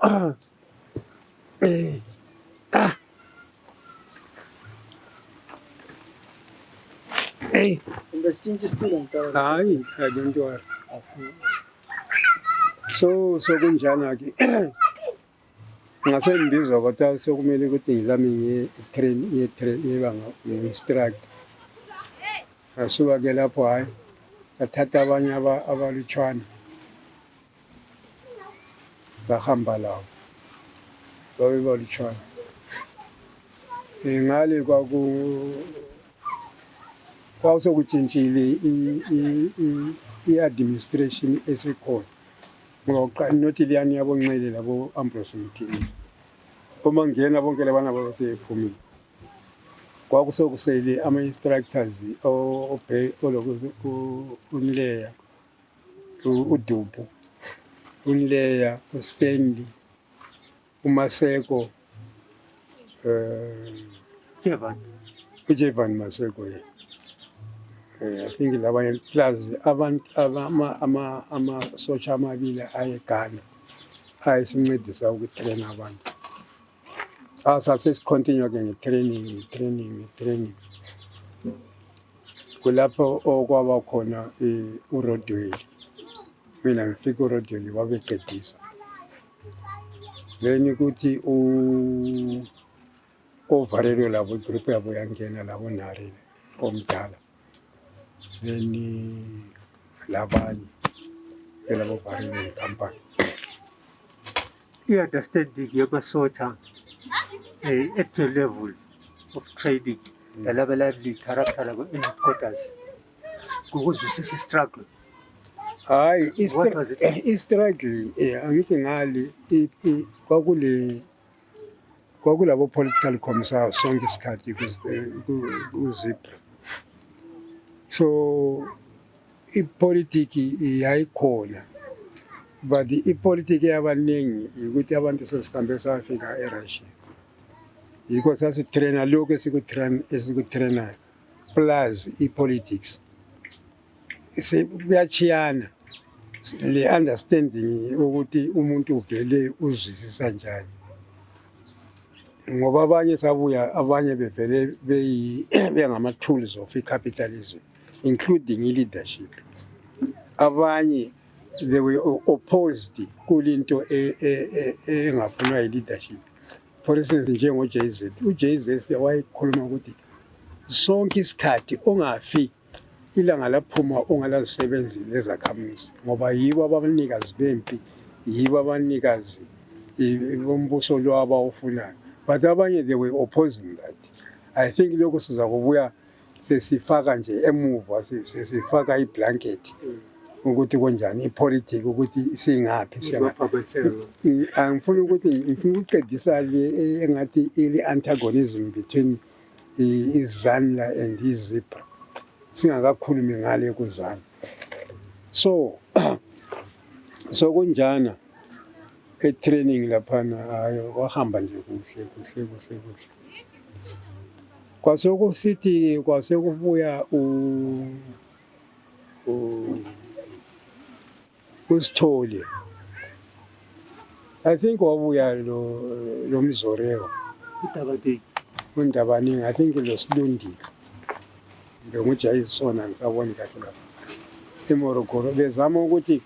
[SPEAKER 3] Hey,
[SPEAKER 2] hayi, I don't worry. So kunjana-ke ngase ngibizwa kodwa sokumele ukuthi ngizame ngi-instruct. Ngasuka-ke lapho hhayi ngathatha abanye abalutshwana ngahamba lawo babebalutshwana. Ngale kwasokutshintshile i-administration esikhona. Ngoba not liyani yabonxele labo Ambrose Mthini. Uma ngena bonke labana babesephumile. Kwakusokusele ama-instructors olokuthi uNleya, uDubu, uNleya, uSpendi, uMaseko, uJevan Maseko. I think labanye plus abantu ama-sotsha amabili ayeGhana ayesincedisa ukutraina abantu. Sase sicontinue-ke nge-training. Kulapho okwaba khona uRodwell. Mina ngifika uRodwell wabeqedisa. Then ukuthi uValerio labo igroup yabo yangena labo Nari omdala. Then labanye labo Valerio company.
[SPEAKER 4] You understand the sort at the level of trading, the level of the character in headquarters. Because this is struggle.
[SPEAKER 2] Hayi,
[SPEAKER 4] What was it?
[SPEAKER 2] i-struggle angithi ngali kwakulabo political commissar sonke isikhathi ku-Zipra. So ipolitiki yayikhona, but ipolitiki yabaningi ukuthi abantu sesihambe safika eRussia. Yikho sasitraina lokhu esikutrenayo plus ipolitics. Kuyachiyana le understanding ukuthi umuntu uvele uzwisisa njani. Ngoba abanye sabuya abanye bevele bengama-tools of capitalism, including leadership. Abanye they were opposed kulinto engafunwa yi-leadership. For instance, njengo-JZ. U-JZ wayekhuluma ukuthi sonke isikhathi ungafi ilanga laphuma ongalazisebenzi lezakhamuzi, ngoba yibo abanikazi bempi, yibo abanikazi bombuso lo abawufunayo. But abanye they were opposing that. I think lokho siza kubuya sesifaka nje emuva, sesifaka iblanket ukuthi konjani ipolitiki ukuthi singaphi angifuni ukuthi ngifuna ukuqedisa le engathi ili-antagonism between iZanla and iZipra. Singakakhulumi ngale kuzana. So kunjana e-training laphana hayo wahamba nje kuhle. Kwasekusithi kwasekubuya uSithole. I think wabuya lo Mzoreo. uNdabaningi, I think lo Silundile. Ngijayisona ngisabona kahle lapha eMorogoro bezama ukuthi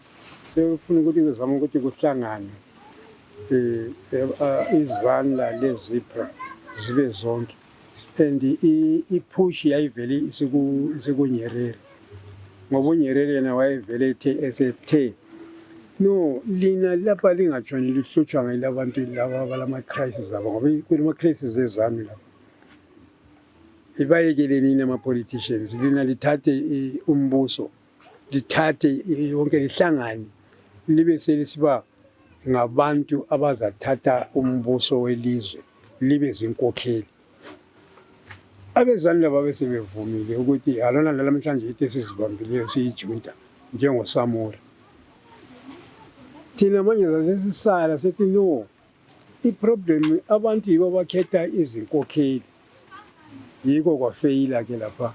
[SPEAKER 2] sefuna ukuthi kuzama ukuthi kuhlangane izandla lezipra zibe zonke and ipush yayivele isekunyerere ngoba unyerere yena wayevele esethe no lina lapha lingatshoni lihlutshwa ngabantu laba balama-crisis abo ngoba kulama-crisis ezanu lapha ibayekele nini ama-politicians lina lithathe umbuso lithathe yonke lihlangane libe selisiba ngabantu abazathatha umbuso welizwe libe zinkokheli abezani laba besebevumile ukuthi alona namhlanje ithi sizibambileyo siyijunta njengoSamora thina manje sasisala sethi no iproblem abantu yibo bakhetha izinkokheli yiko kwafeyila ke lapha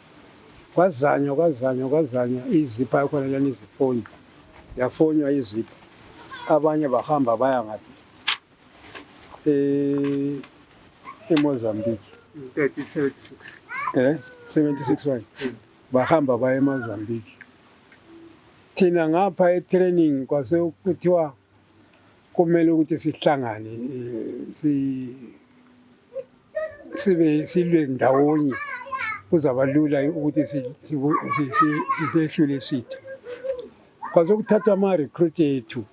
[SPEAKER 2] kwazanywa izipha yakhona lana izifonyo yafonywa izipha abanye bahamba baya ngaphi eMozambique 76 wayo bahamba baya eMozambique thina ngapha etraining kwase kuthiwa kumele ukuthi sihlangane silwe ndawonye kuzaba lula ukuthi sihlule sithi kwase kuthatha ama-recruit ethu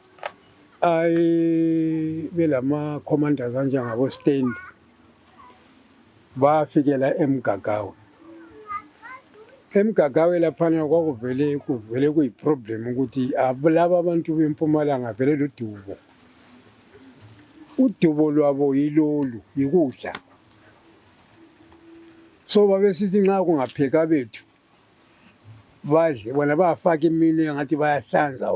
[SPEAKER 2] belama-commanders anjengabo-stand bafikela emgagawe laphana kwakuvele kuyiproblem ukuthi laba abantu bempumalanga vele udubo lwabo yilolu yikudla so babesithi nxa kungapheka bethu badle bona bayafaka imini ngathi bayahlanza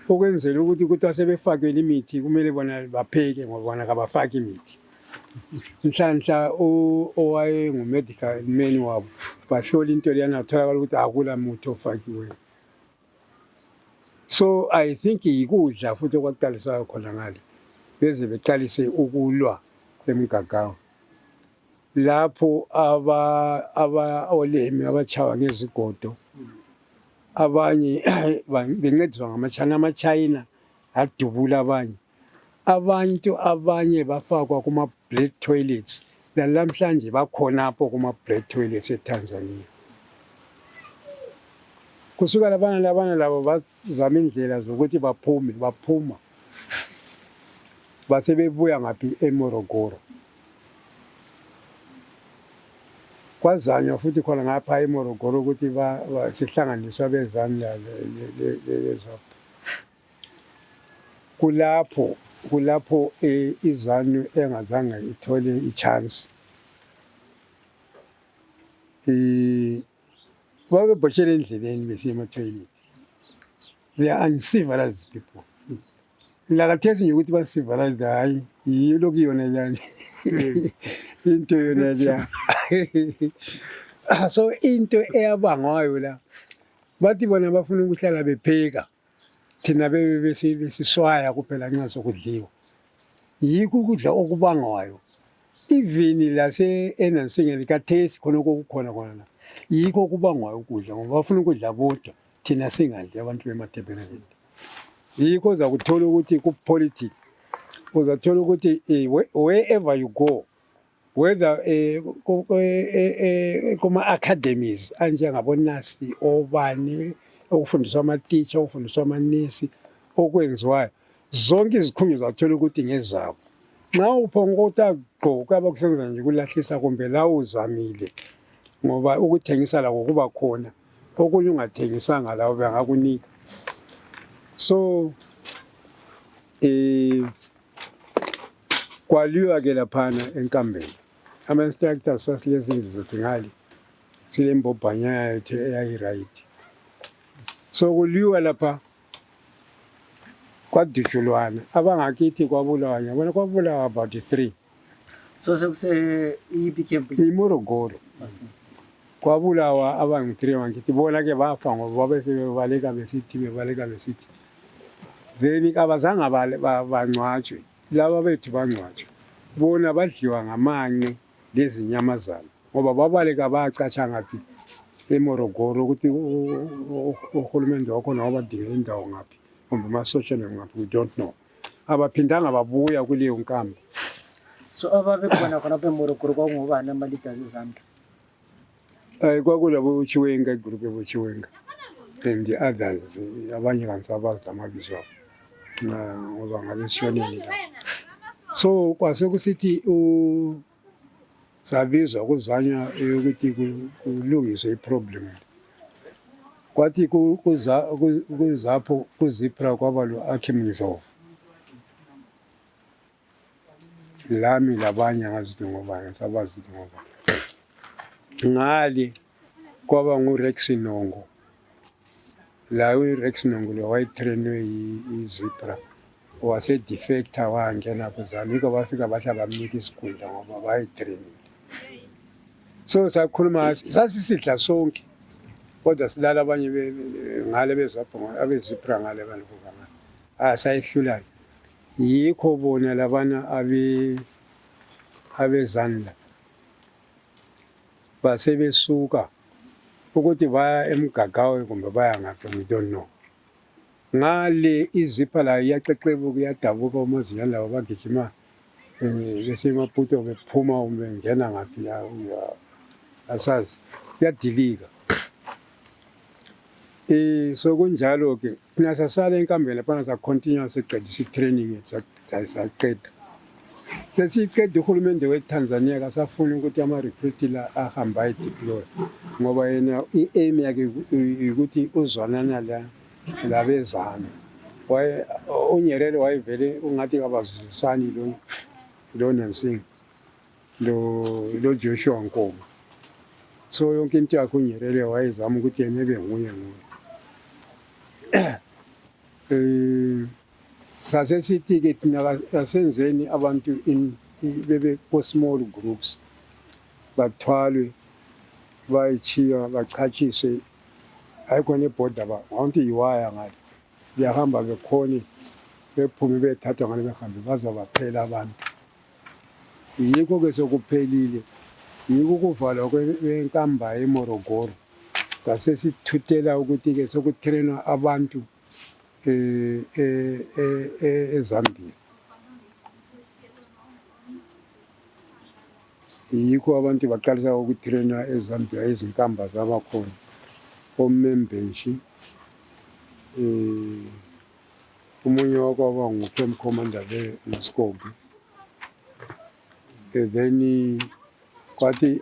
[SPEAKER 2] ukwenzela ukuthi kuthi sebefakele imithi kumele bona bapheke ngoba bona kabafaki imithi nhlanhla owaye ngu-medical man wabo bahlola into leyana kutholakala ukuthi akula muthi ofakiweyo so I think yikudla futhi okwaqalisayo khona ngale beze beqalise ukulwa emgagawo lapho olemi abachawa ngezigodo abanye bencediswa ngama-China adubula abanye bafakwa kuma-black toilets namhlanje bakhonapho kuma-black toilets eTanzania kusuka labana labo bazama indlela zokuthi baphuma basebebuya ngaphi eMorogoro kwazanywa futhi khona ngapha eMorogoro ukuthi sihlanganiswa bezandla lezo kulapho izanu engazange ithole ichance babebhoshela endleleni besiya ema-toilet they are uncivilized people lakathesi nje ukuthi ba-civilized hayi yilokhu yona yani into yona leya so into eyabangwayo la bathi bona bafuna ukuhlala bepheka thina besiswaya kuphela nxa sokudliwa yikho ukudla okubangwayo even lase-enansingeni kathesi khonokho kukhona khona yikho okubangwayo ukudla ngoba bafuna ukudla bodwa thina singadli abantu bemathebeleleni yikho uzakuthola ukuthi kupolitics uzathola ukuthi wherever you go whether kuma-academies anjengabo-nurse obani okufundiswa ama-teacher okufundiswa amanesi okwenziwayo zonke izikhungo uzathola ukuthi ngezabo nxa uphongokuthi agqoka abakusenza nje ukulahlisa kumbe la uzamile ngoba ukuthengisa lakho kuba khona okunye ungathengisanga lawo bengakunika so kwaliwa ke laphana enkambeni ama-instructors sasilezindlu zethu ngali silembobhanyana yethu eyayiright so kuliwa lapha kwadutshulwana abangakithi kwabulawa yabona kwabulawa about 3
[SPEAKER 3] so sekuse iyiphi camp
[SPEAKER 2] iMorogoro kwabulawa abangu-3 wangithi bona ke bafa ngoba babesebebaleka besithi then abazange bangcwatshwe laba bethu bangcwatshwe bona badliwa ngamanqe lezinyamazana ngoba babaleka bacatsha ngaphi eMorogoro ukuthi uhulumende wakhona wabadingela indawo ngaphi kumbe amasosha ngaphi, we don't know. Abaphindanga babuya kuleyo nkambi.
[SPEAKER 3] So ababekhona khonapha eMorogoro kwakungobani ama-leaders ezandla?
[SPEAKER 2] Kwakulabo Chiwenga, igroup yabo Chiwenga and the others, abanye kangisabazi lamabizo abo ngoba ngabe sishoneni la. So kwase kusithi sabizwa kuzanywa ukuthi kulungiswe iproblem. Kwathi kuzapho kuzipra kwaba lo Akim Ndlovu. Lami labanye ngazithi ngobani, sabazi ukuthi ngobani. Ngali kwaba nguRex Nongo. La uRex Nongo lo wayetrainwe iZipra. Wase defector wangena kuzami ko bafika bahla bamnika isikhundla ngoba bayitrainile. So sakhuluma sasisidla sonke. Kodwa silala abanye ngale bezapho abeZipra ngale bantu ngama. Sayihlulana. Yikho bona labana abezandla basebesuka ukuthi baya eMgagawe kumbe baya ngaphi, we don't know. Ngale iZipra la iyaxexebuka iyadabuka umazinyane labo bagijima besemaputo bephuma bengena ngaphi la asazi kuyadilika. So kunjalo ke thina sasala enkambeni lapha sa continue siqedisa training saqeda. Sesiqeda uhulumende weTanzania kasafuna ukuthi ama-recruit la ahamba ayideploy ngoba yena i-aim yakhe ukuthi uzwanana labezana. uNyerere wayevele ungathi kabazisani lo Nansinga lo Joshua Nkomo. So yonke into yakhe uNyerere wayezama ukuthi yena ebe nguye. Sasesithi ke thina asenzeni abantu bebe small groups bathwalwe bayichiya bachachiswe ayikho nebhoda ba awunti yiwaya ngale biyahamba bekhona bephume bethatha ngale behambe bazabaphela abantu. Yikho ke sokuphelile, yikho kuvalwa kwenkamba eMorogoro. Sasesithuthela ukuthi ke sokutrainwa abantu eZambia. Yikho abantu baqalisa ukutrainwa eZambia izinkamba zabakhona oMembeshi, umunye wakwaba ngu-camp commander eMascobi. Then kwathi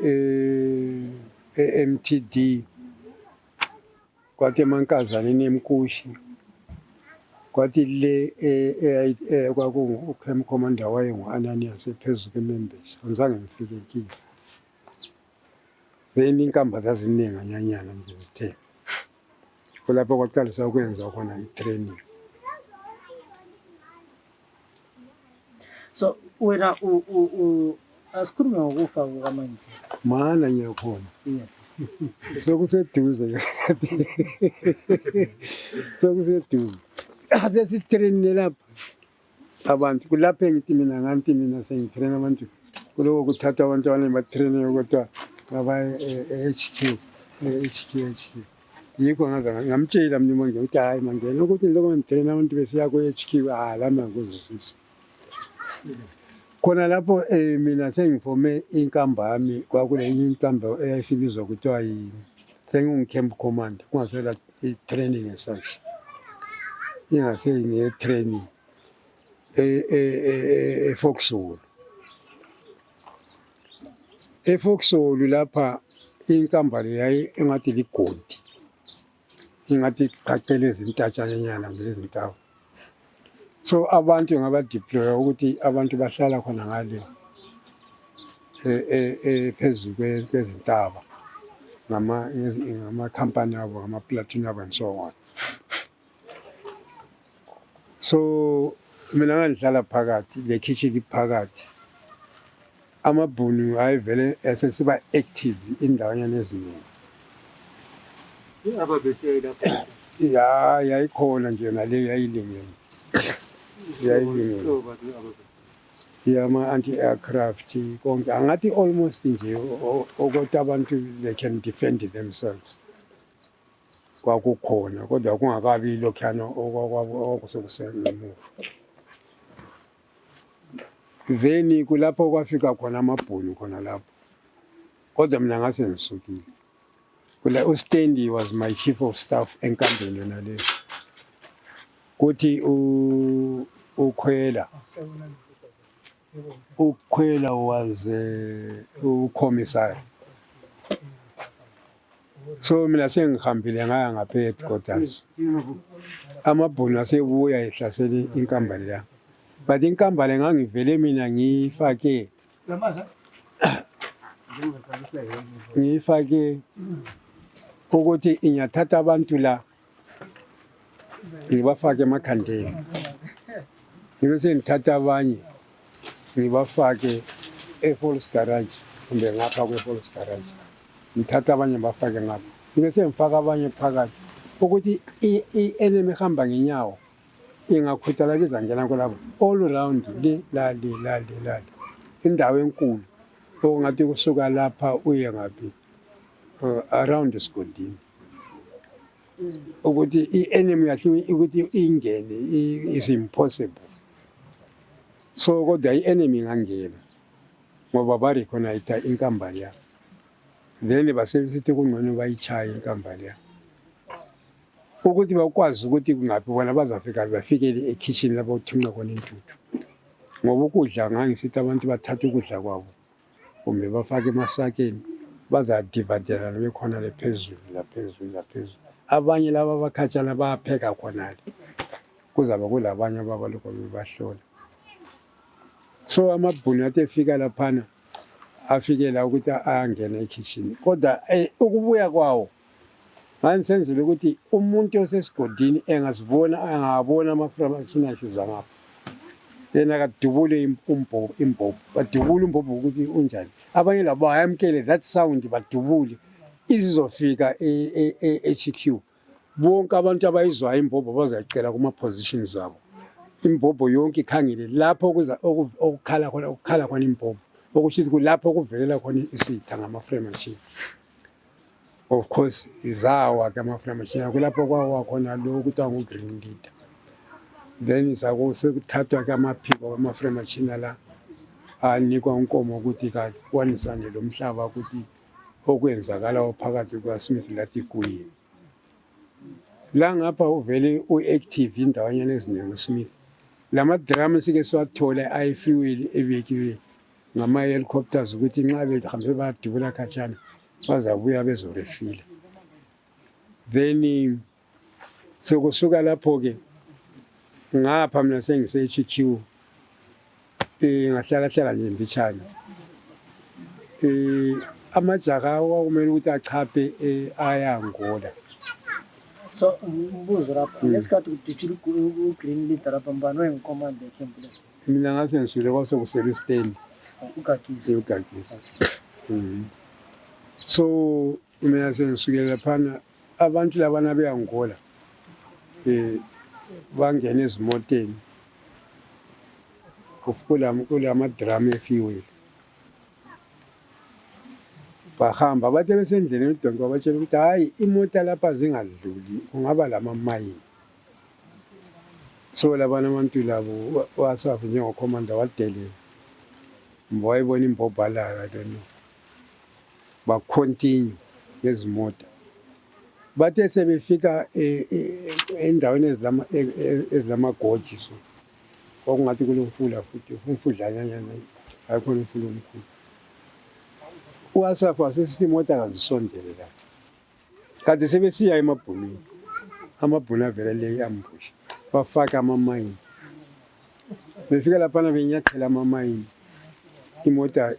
[SPEAKER 2] MTD kwathi emankazaneni eMkushi kwathi le kwakungu-camp commander wayengu-Ananias ephezu kweMembeshi, angizange ngifikekile. Then inkamba zazinenganyanyana nje zithe kulapho kwaqalisa ukwenza khona i-training.
[SPEAKER 3] So wena asikhulume ngokufa kukaMandla.
[SPEAKER 2] Mana ngiyakhona. Sokuseduze. Sokuseduze. Asesitrainile lapha abantu kulapho engithi mina nganti mina sengitrain abantu kuloko kuthatha abantu abaningi batrain kodwa ngaba HQ. Yikho ngaza ngamtshela mina manje ukuthi hayi mangena ukuthi lokho ngitrain abantu besiya ku HQ lama ngizwisisa. Khona lapho mina sengifome inkamba yami kwakule inkamba eyayisibizwa kuthiwa sengingu-camp commander kungasela i-training as-such. Ingase nge-training eFoxhole. eFoxhole lapha inkamba le yayi engathi ligodi. Ingathi qaqele izintatshanyana lezi zintawo. So abantu ngabadeploy ukuthi abantu bahlala khona ngale phezulu kwezintaba ngama-company abo ngama-platoon abo and so on. So mina ngangihlala phakathi le kitchen phakathi. Amabhunu ayevele esesiba active indawanyana eziningi.
[SPEAKER 4] Ababethe lapha.
[SPEAKER 2] Yayikhona nje naleyo yayilingene. anti-aircraft konke angathi almost nje ukuthi abantu they can defend themselves kwakukhona kodwa kungakabi lokhuyana okwakusekungemuva. Then kulapho kwafika khona amabhunu khona lapho kodwa mina ngase ngisukile kula uStendi was my chief of staff enkambeni yona leyo kuthi ukhwela was ucommissary. So mina sengihambile ngaya ngapha headquarters amabhunu asebuya ehlasela inkambani la but inkambani ngangivele mina ngifake ukuthi inyathatha abantu la ngibafake emakhandeni ngibese ngithatha abanye ngibafake eFalls Garage kumbe ngapha kweFalls Garage ngithatha abanye bafake ngapha ngibese ngifaka abanye phakathi ukuthi i-enemy ehamba ngenyawo ingakhuthala bezangena kulapho all around le indawo enkulu ongathi kusuka lapha uye ngaphi around Sigodini ukuthi i-enemy yahle ukuthi ingene is impossible. So kodwa i-enemy ngangena ngoba barecognize inkambani ya then basebesithi kungcono bayichaye inkambani ya ukuthi bakwazi ukuthi kungaphi bona bazafika bafikele ekitchen lapho kuthunqa khona intuthu ngoba ukudla ngangisithi abantu bathatha ukudla kwabo kumbe bafake emasakeni bazadivadelana bekhona lephezulu abanye laba abakhatshana bayapheka khonale kuzaba kulabanye ababalokho bebahlola. So amabhunu athi efika laphana afikela ukuthi angena ekitchen kodwa ukubuya kwawo nganisenzile ukuthi umuntu osesigodini angabona amaframachine ahluza ngapha yena kadubule imbobho badubule umbobho ukuthi unjani abanye labo bayamkele that sound badubule izizofika HQ bonke abantu abayizwayo imbobho bazayicela kuma positions zabo imbobho yonke ikhangele lapho okukhala khona imbobho okusho ukuthi kulapho kuvelela khona isitha ngama-framachine. Of course izawa ke ama-framachine kulapho kwawa khona lo kuthiwa ngu-green leader then sekuthathwa ke amaphiko kwama-framachine la anikwa unkomo ukuthi kakwanisane lo mhlaba ukuthi okwenzakala phakathi kwaSmith lathi kuye la ngapha uvele u-active indawanyana eziningi uSmith lama-drum sike siwathola ayi-fuel ebekiwe ngama-helicopters ukuthi nxa behambe badubula khatshana bazabuya bezorefila. Then sekusuka lapho-ke ngapha mina sengise-HQ ngahlala nje mbitshana amajaha kwakumele ukuthi achaphe aya-Angola.
[SPEAKER 3] So umbuzo lapha ngesikhathi kudutshile u-green leader lapha mbani oyengikomanda ekhempu le?
[SPEAKER 2] Mina ngase ngisule kwasekusele uStendi ugagisa. So mina sengisukela laphana abantu labana be-Angola bangena ezimoteni kulama-drum efuel bahamba bathe besendleleni udonke wabatshela ukuthi hhayi imota lapha zingadluli kungaba lama-mayini. So labana abantu labo wasafi njengokhomanda wadelela mba wayibona imbobhalaka leno bacontinue ngezimota bathe sebefika endaweni ezilamagoji so kwakungathi kulomfula futhi umfudlanyana ayikhona umfula omkhulu uwasafi wasesithi imota kazisondele la kanti sebesiya emabhunini amabhunu avele le i-ambush bafaka amamayini befika laphana benyathela amamayini imota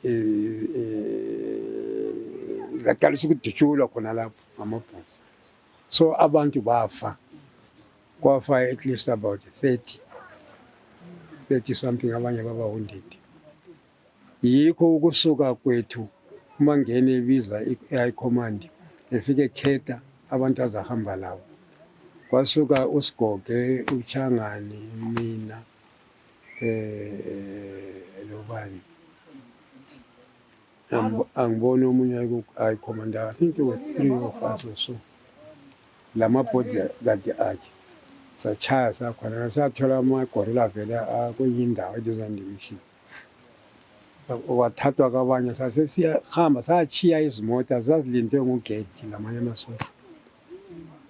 [SPEAKER 2] laqalisa ukudutshulwa khona lapho ngamabhunu so abantu bafa kwafa at least about 30 something abanye baba 100. Yikho ukusuka kwethu umangene ebiza i-air command efike khetha abantu azahamba lawo kwasuka uSigoge uChangani mina lo bani angibona omunye ayikhomanda, I think there were 3 of us or so, lamabhodi kade akhe sachaya sakhona sathola amagorilla vele kwenye indawo eduzandivision, wathathwa kwabanye sase siyahamba sachiya izimota zazilinde ngugedi lamanye amasosha,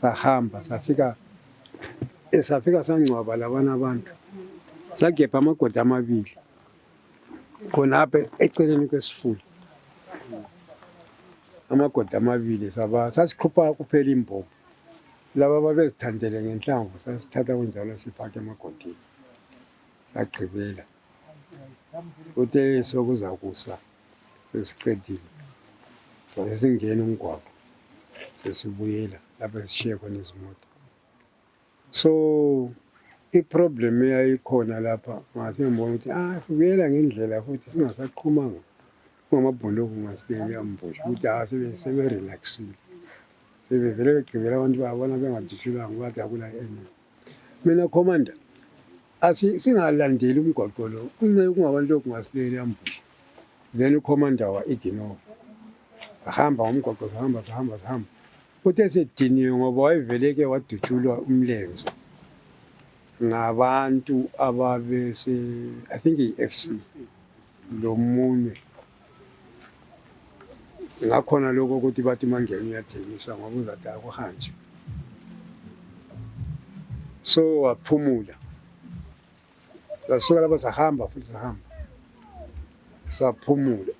[SPEAKER 2] sahamba safika sangcwaba labana abantu, sagebha amagodi amabili khonapha eceleni kwesifula, amagodi amabili sasikhupha kuphela imbobo, laba babezithandele ngenhlamvu sasithatha kunjalo sifake emagodini sagqibela. Kuthe sokuza kusa sesiqedile sasingena umgwaqo sesibuyela lapho sishiye khona izimoto. So iproblem eyayikhona lapha ngase ngibona ukuthi sibuyela ngendlela futhi singasaqhumanga ngamabhuluku ngasileli ambushi ukuthi seberelaxile, sebevele begqibela abantu babona bengadishulanga bathi akula enye. Mina commander singalandeli umgwaqo lo, kungabantu okungasileli ambushi, then ucommander wa-ignore sahamba ngomgwaqo sahamba kuthe sediniwe ngoba wayeveleke wadutshulwa umlenze ngabantu ababese I think i-FC lo munye, ngakhona lokho ukuthi bathi mangena uyathengisa ngoba uzathi akuhanjwe. So waphumula, sasuka lapho sahamba futhi saphumula.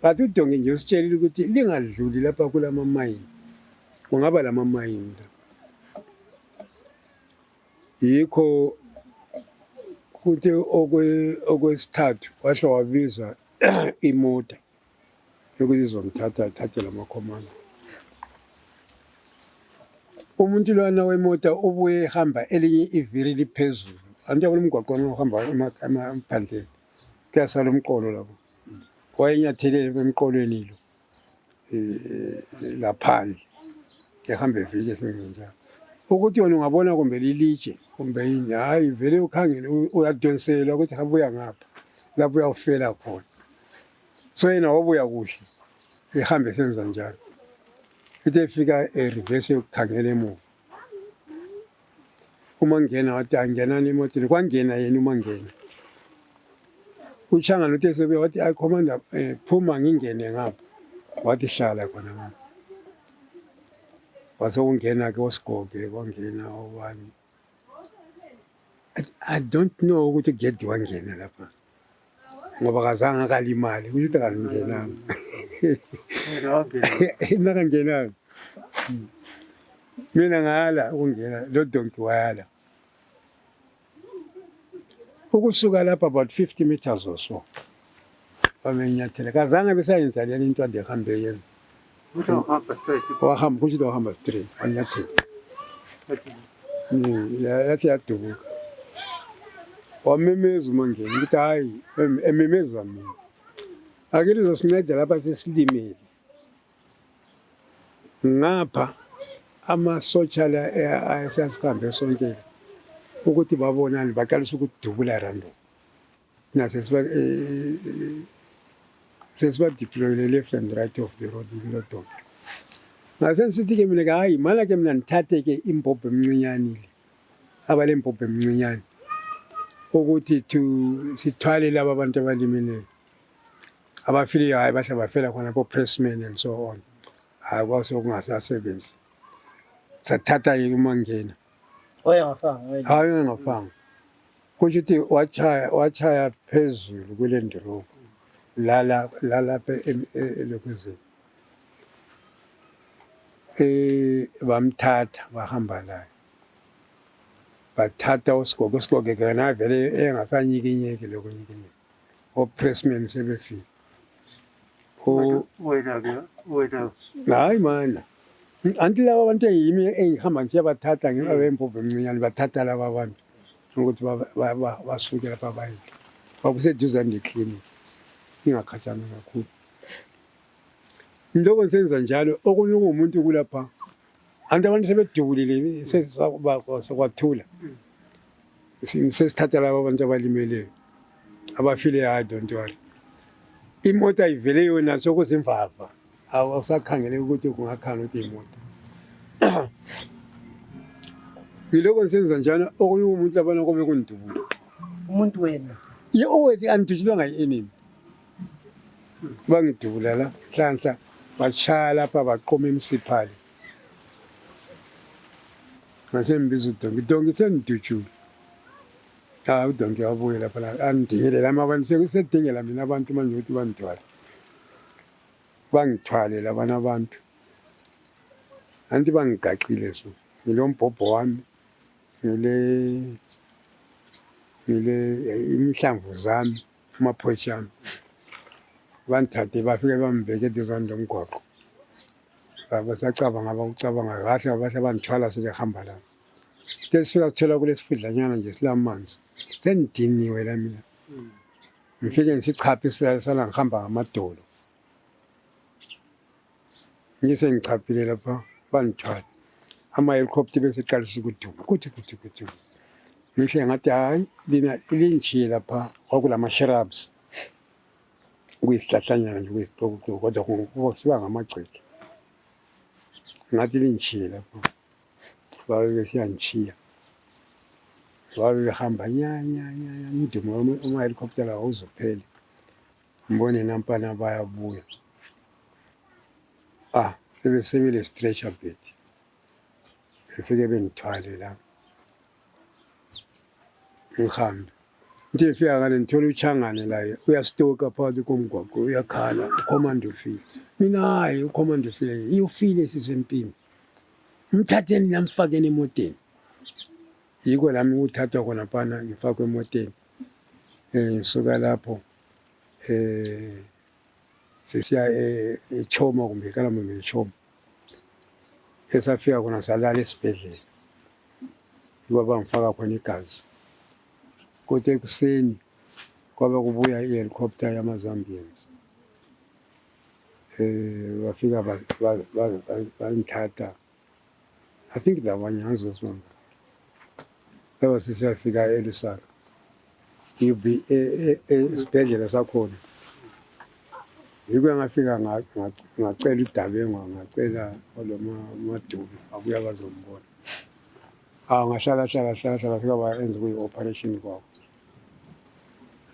[SPEAKER 2] Kanti uDonge nje usitshelile ukuthi lingadluli lapha kulama mayini, kungaba lama mayini la. Yikho kuthi okwesithathu washo wabiza imota yokuthi izomthatha athathe lamakhomanda. Umuntu lwana wemoto ubuye ehamba elinye iviri liphezulu, anti yabona umgwaqo ohamba emaphandleni kuyasala umqolo lapho, wayenyathelele emqolweni lo laphandle ehamba evike esengenjalo ukuthi wena ungabona kumbe lilitshe kumbe yini, hayi vele ukhangele uyadonselwa ukuthi habuya ngapha lapho uyawufela khona. So yena wabuya kuhle ehambe senza njalo, uthe efika reverse yokukhangela emuva, uMangena wathi angenani emotweni, kwangena yena uMangena. Ushangana uthe sebe wathi ayi commander phuma ngingene ngapha, wathi hlala khona ngapha. Wase ungena ke oSigoge kwangena obani, I don't know ukuthi Gedi wangena lapha ngoba kazange akalimali ukuthi kangenanga nakangenanga. Mina ngala ukungena lo Donki wayala ukusuka lapha about 50 meters or so, bamenyathela kazange besayenza le into ade hambe yenza wahamba kuthi wahamba straight wanyathela yathi yadubuka, wamemeza uMangena ukuthi hayi ememeza mina akele uzosinceda lapha sesilimele ngapha. Amasotsha la ayasasihambe sonke ukuthi babonani baqalisa ukudubula rando nase sesiba deploy left and right of the road in Lodon. Ngase sithi ke mina hayi mala ke mina nithathe ke imbobho emncinyane le abale imbobho emncinyane ukuthi sithwale laba abantu abalimeleyo abafile hayi bahle bafela khona ko pressmen and so on, hayi kwase kungasasebenzi. Sathatha uMangena hayi ngafanga kusho ukuthi wachaya phezulu kule ndorobo lapha elokwezini, bamthatha bahamba laye bathatha uSigoge kana vele engasanyikinyeki lokunyikinyeka opressmen sebefika wena hayi mana anti laba abantu yimi engihamba nje bathatha ngempompo emncinyane bathatha laba abantu ukuthi basuke lapha bayile bakuseduzane neclinic ingakhatshana kakhulu. Ndoko senza njalo okunye umuntu kulapha anti abantu sebedubulile sesakwathula sesithatha laba abantu abalimeleyo abafile hayi don't worry. Imoto ayivele yona sokuzimvava awusakhangele ukuthi kungakhanga ukuthi imoto. Ngiloko ngisenza njalo okunye umuntu abana kobe kundubula.
[SPEAKER 3] Umuntu wena.
[SPEAKER 2] Owethi andidutshulwa ngayi-enemy. Bangidubula la hlanhla bashaya lapha baqoma emsiphali. Ngasembiza udongi senidutshule. Udongi wabuye lapha la andingele lama abantu sedingela mina abantu manje ukuthi bangithwale. Bangithwale labana abantu. Anti bangigaqile so. Ngilombhobho wami. Ngile imihlamvu zami amaphoshi ami. Banthathe bafike bambeke eduzane lomgwaqo. Basacabanga abakucabanga kahle bahle bangithwala sebehamba la. Sifika sithola kulesifidlanyana nje silamanzi. Sendiniwe la mina. Ngifike ngisichaphe isifika sala ngihamba ngamadolo. Ngise ngichaphile lapha bangithwala. Ama-helicopter bese qalisa ukuduma. Kuthi. Ngisho ngathi hayi lina ilinjiye lapha kwakulama shrubs. Kuyisihlahlanyana nje kuyisixokoxoko kodwa siba ngamagceke. Ngathi linjiye lapha. Babe besiyangishiya. Babe behamba nya umdumo uma-helicopter lawo uzophela. Ngibone nampana bayabuya. Sebele stretcher bed. Ngifike bengithwale la. Ngihambe. Nje ngifika ngale ngithola uchangane la uyastoka phakathi komgwaqo uyakhala ucommand ufile. Mina hayi ucommand ufile iyufile sisempini. Mthatheni namfakeni emoteni. Yiko lami uthatha khona phana ngifakwe emoteni. Ngisuka lapho sesiya eChoma kumbe eKalamambe eChoma. Esafika khona salala esibhedlela. Ngoba ngifaka khona igazi. Kodwa ekuseni kwaba kubuya i-helicopter yama-Zambians. Bafika bangithatha. I think labanye angizasimanga. Laba sesiyafika eLusaka. Ngibe esibhedlela sakhona. Yiko ngafika ngacela uDabengo ngacela olamadubi abuya bazombona. Ngahlala fika bayenza kuyi-operation kwabo.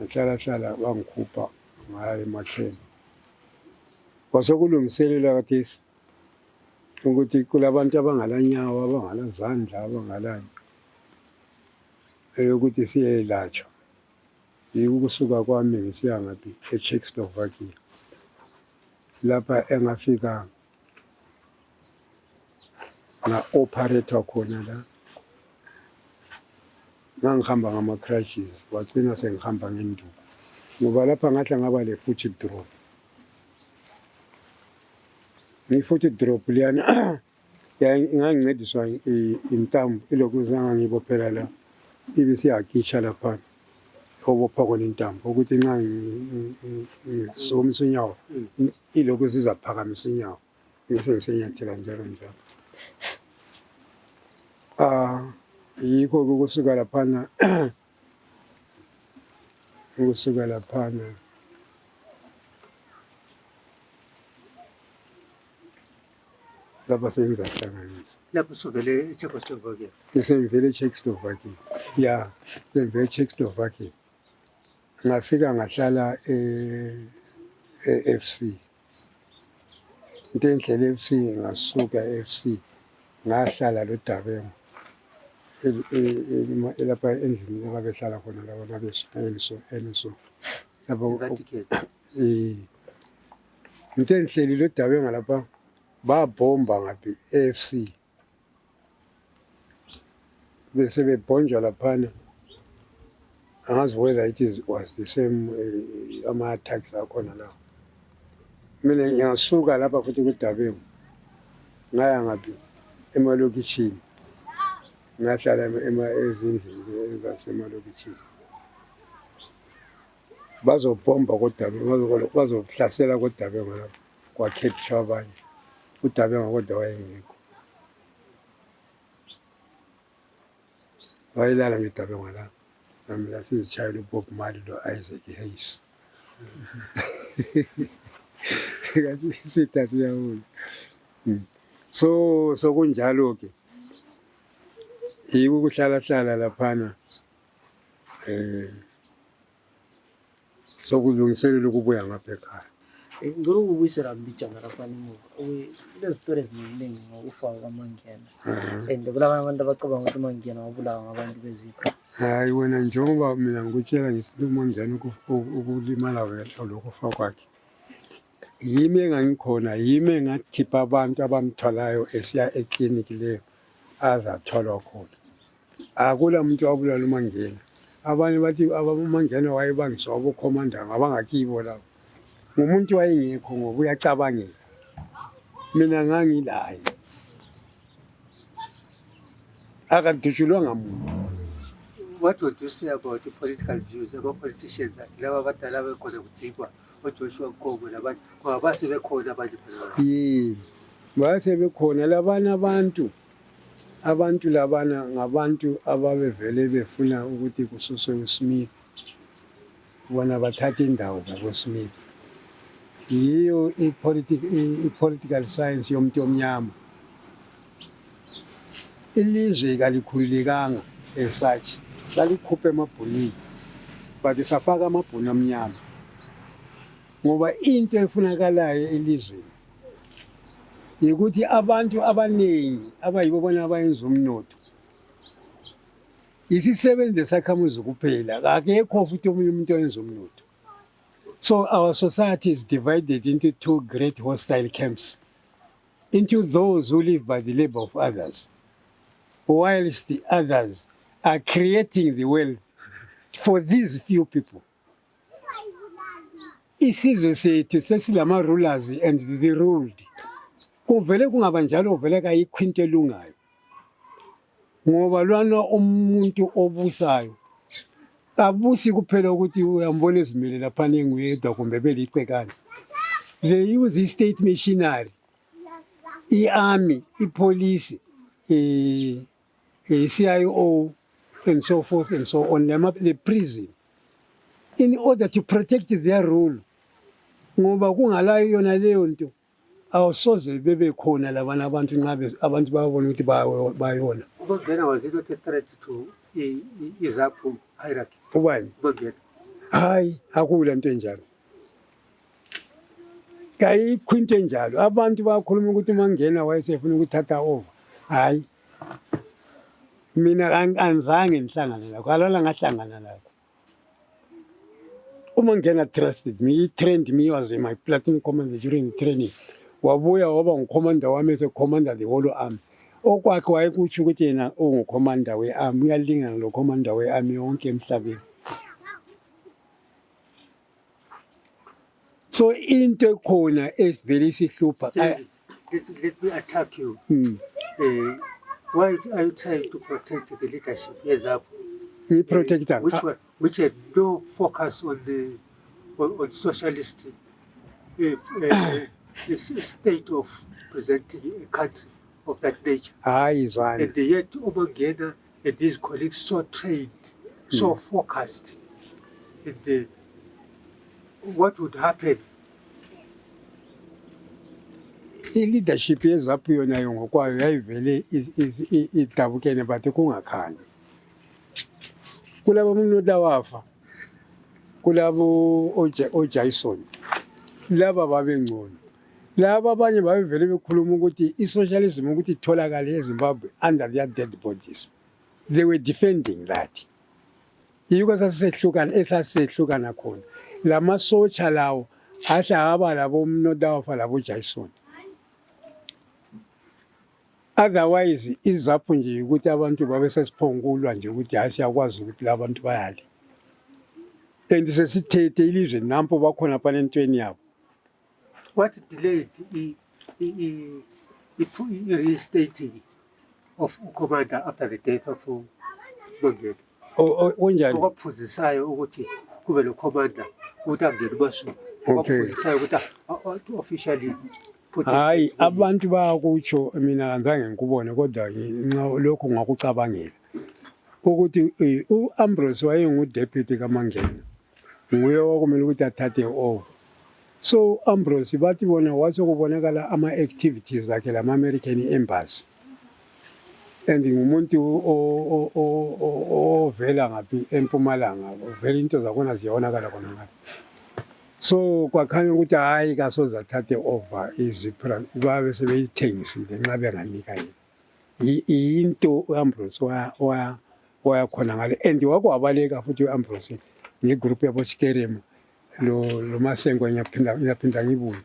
[SPEAKER 2] Ngahlala bangikhupha ngaya emakheni. Kwasekulungiselela kathesi ukuthi kulabantu abangalanyawo abangalazandla abangalani ukuthi siyelatshwa. Yiko ukusuka kwami ngisiya ngaphi eCzechoslovakia. Lapha engafika nga-operator khona la. Ngangihamba ngama-crutches wagcina sengihamba ngenduku. Ngoba lapha ngahle ngaba le-foot drop. Ngi-foot drop liyana ngangincediswa intambo ilokhu zangangibophela la. Ibe siyakitsha lapha. Obopha khona intambo ukuthi nxa ngisomisa unyawo ilokhu sizaphakamisa unyawo. Ngise ngisenyathela njalo. Yikho ukusuka laphana lapha sengizahlanganisa.
[SPEAKER 4] Lapho suvele eCzechoslovakia.
[SPEAKER 2] Ngisengivele eCzechoslovakia. Ya, ngivele eCzechoslovakia. Ngafika ngahlala e-FC. Into endlela e-FC ngasuka e-FC ngahlala loDabengo. Lapha endlini ababehlala khona labo NSO. Lapho into enhleli loDabengo lapha babhomba ngaphi e-FC. Bese bebhonjwa laphana. Angazi whether it was the same ama-attacks akhona lawo. Mina ngiyasuka lapha futhi kuDabengo. Ngaya ngaphi emalokishini. Ngahlala ezindlini zasemalokishini. Bazobhomba koDabengo, bazohlasela koDabengo lapho. Kwakhethwa abanye. uDabengo kodwa wayengekho. Wayelala ngeDabengo la. Mina sizitshayela uBob Marley lo-Isaac Hayes. Kanti sitha siyawula. So kunjalo-ke. Yiko ukuhlala laphana sokulungiselela ukubuya ngapha ekhaya.
[SPEAKER 3] Ngicela ukubuyisela mbijana lapha emuva. Kunezitori eziningi ngokufa kwaMangena. And kulabanye abantu abacabanga ukuthi uMangena wabulawa ngabantu bezipho.
[SPEAKER 2] Hayi wena njengoba mina ngikutshela ngesithi uMangena ukulimala kwakhe lokufa kwakhe. Yimi engangikhona, yimi engakhipha abantu abamthwalayo esiya ekliniki leyo azatholwa khona. Akula muntu wabulala uMangena. Abanye bathi uMangena wayebangiswa ubukhomanda ngabangakibo labo. Ngumuntu wayengekho ngoba uyacabangela. Mina ngangilaye. Akadutshulwanga muntu.
[SPEAKER 4] What would you say about the political views about politicians laba abadala bekhona kudzikwa oJoshua Nkomo nabantu ngoba base bekhona abanye phela?
[SPEAKER 2] Base bekhona labana abantu labana ngabantu ababevele befuna ukuthi kususwe uSmith. Bona bathatha indawo kaSmith. Yiyo i-political science yomuntu omnyama. Ilizwe kalikhululekanga such salikhuphe emabhunini but safaka amabhunu amnyama ngoba into efunakalayo elizweni yikuthi abantu abaningi abayibo bona abayenza umnotho isisebenze sakhamuzi kuphela akekho futhi omunye umuntu oyenza umnotho. So our society is divided into two great hostile camps, into those who live by the labor of others, whilst the others are creating the wealth for these few people. Isizwe sethu sesilama rulers and the ruled. Kuvele kungaba njalo vele kayikho into elungayo. Ngoba lwana umuntu obusayo abusi kuphela ukuthi uyambona ezimele lapha enguyedwa kumbe belicekana. They use the state machinery, i-army, i-police, CIO, and so forth and so on, the prison, in order to protect their rule. Ngoba kungalayo yona leyo nto awusoze bebe khona labana abantu nxa abantu babona ukuthi bayona.
[SPEAKER 4] uMangena was not a threat to iZAPU hierarchy.
[SPEAKER 2] Ubani?
[SPEAKER 4] uMangena.
[SPEAKER 2] Hayi akula into enjalo. Kayikho into enjalo. Abantu bakhuluma ukuthi uMangena wayesefuna ukuthatha over. Hayi. Mina anzange ngihlangana lakho. Alala ngahlangana lakho. uMangena trusted me. He trained me. He was in my platoon commander during training. Wabuya waba ngicommander wami commander the whole army. Okwakhe wayekutsho ukuthi yena ungicommander we-army uyalingana lo commander we-army wonke emhlabeni. So into ekhona esivele isihlupha.
[SPEAKER 4] Let me attack you. Why are you trying to protect the leadership? Yes, which had no focus on the socialist state of presenting a country of that nature. And yet uMangena and his colleagues so trained, so focused. And what would happen?
[SPEAKER 2] I-leadership yeZAPU yona ngokwayo yayivele idabukene bathi kungakhanyi. Kulabo umuntu wafa, kulabo oJason, laba babengcono. Laba abanye babevele bekhuluma ukuthi i-socialism ukuthi itholakale eZimbabwe under their dead bodies. They were defending that. Yiko sasehlukana khona. Lama socha lawo ahlaba labo umuntu wafa labo Jason. Otherwise iZAPU nje ukuthi abantu babe sesiphongulwa nje ukuthi hayi siyakwazi ukuthi labantu bayali. And sesithethe ilizwe nampo bakhona phana entweni yabo.
[SPEAKER 4] What delayed restating of commander after the death of Mangena?
[SPEAKER 2] Onjani?
[SPEAKER 4] Okwaphuzisayo ukuthi kube lo commander ukuthi angene uMasuku. Okwaphuzisayo ukuthi officially
[SPEAKER 2] hayi abantu bayakutsho mina ngizange ngikubone kodwa lokho ngakucabangela ukuthi u-Ambrose wayengu-deputy kaMangena, nguye okumele ukuthi athathe over. So Ambrose bathi bona wasekubonakala ama-activities akhe lama-American embassy, and ngumuntu ovela ngaphi eMpumalanga, vele into zakhona ziyabonakala khona ngaphi. So kwakhanya ukuthi hayi kasoze athathe over iZipra, babe sebeyithengisile nxa benganika yena. Into u-Ambrose wayakhona ngale, and wakwabaleka futhi u-Ambrose ngegroup yabo Chikeremo lo Masengo ngiyaphinda ngibuye.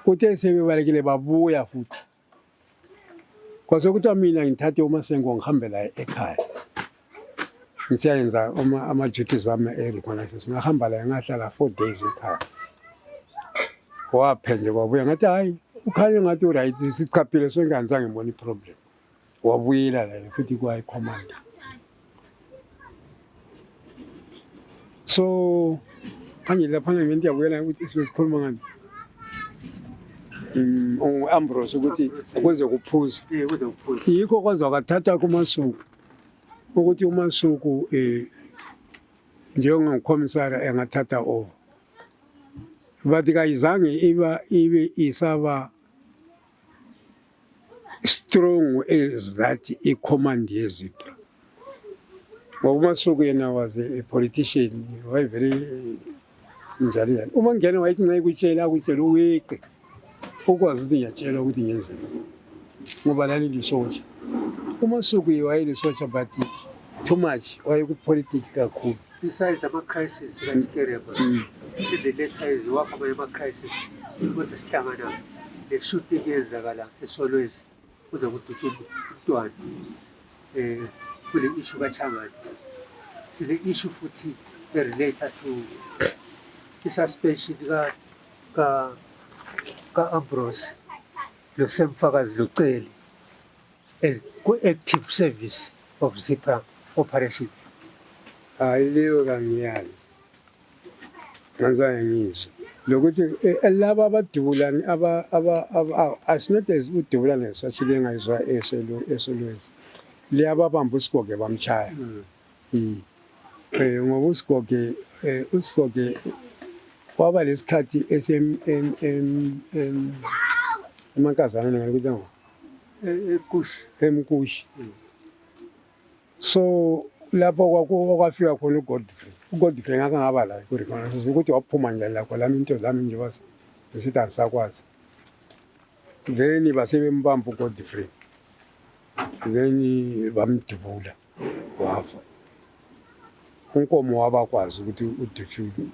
[SPEAKER 2] Uthe sebebalekile babuya futhi. Kwase ukuthi mina ngithathe uMasengo ngihambela ekhaya. Ngisiyayenza ama-duties ami e-reconnaissance, ngahamba la ngahlala 4 days ekhaya. Waphendle kwabuya ngathi hayi ukhanye ngathi uright, sichaphile sonke anzange ngibona iproblem. Wabuyela la futhi kwa-command. So kanje lapha ngento yabuyela ukuthi sikhuluma ngani u-Ambrose ukuthi kuze kuphuza.
[SPEAKER 4] kuze kuphuza.
[SPEAKER 2] Yikho kwaze kwathatha kuMasuku ukuthi uMasuku njengomcommissary engathatha over, but kayizange ibe isaba strong as that i-command yeZipra. uMasuku yena was a politician, very njalo. Uma ngena wayithi nxa ikutshela akutshela uweqe ukwazi ukuthi ngiyatshela ukuthi ngiyenzeni ngoba lali lisotsha. uMasuku wayelisotsha but too much wayekupolitics kakhulu.
[SPEAKER 4] Besides ama-crisis kaTikerema, in the later years wakhamba ama-crisis kuze sihlangana le-shooting eyenzakala eSolwezi kuze kudutyulwe umntwana kule issue kaChangani. Sile issue futhi e-related to i-suspension ka-Ambrose loSemfakazi Luceli ku-active service of Zipra operations.
[SPEAKER 2] Hayi leyo kangiyazi, ngazange ngizwe lokuthi laba abadubulani asinot as udubulani esashile ngayizwa eSolwezi le ababamba uSigoge bamchaya. Ngoba uSigoge waba lesikhathi emankazana ngalokuthi eMkushi. So lapho kwafika khona uGodfrey ngake ngaba la ku-reconnaissance ukuthi waphuma njani lakho lami into zami nje basithi angisakwazi. Then basebembamba uGodfrey, then bamdubula wafa. Unkomo wabakwazi ukuthi uDutyulwe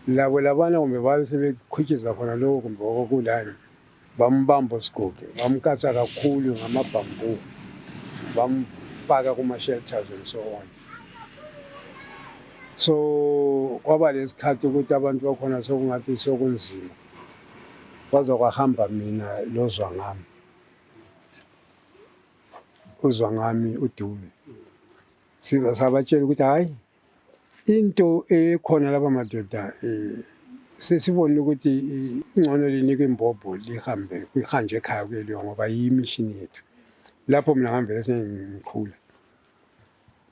[SPEAKER 2] labo labana kumbe babe sebekhwitshiza khona lokho kumbe okulani, bambamba uSigoge bamkatha kakhulu ngamabhambu, bamfaka kuma-shelters and so on. So kwaba lesikhathi ukuthi abantu bakhona sokungathi sokunzima, kwaze kwahamba mina uZwangami uDube, sabatshela ukuthi hayi into ekhona lapha madoda sesibone ukuthi ingcono linikwe imbobho lihanjwe ekhaya kuyeliwa ngoba yimishini yethu. Lapho mina ngavele sengikhula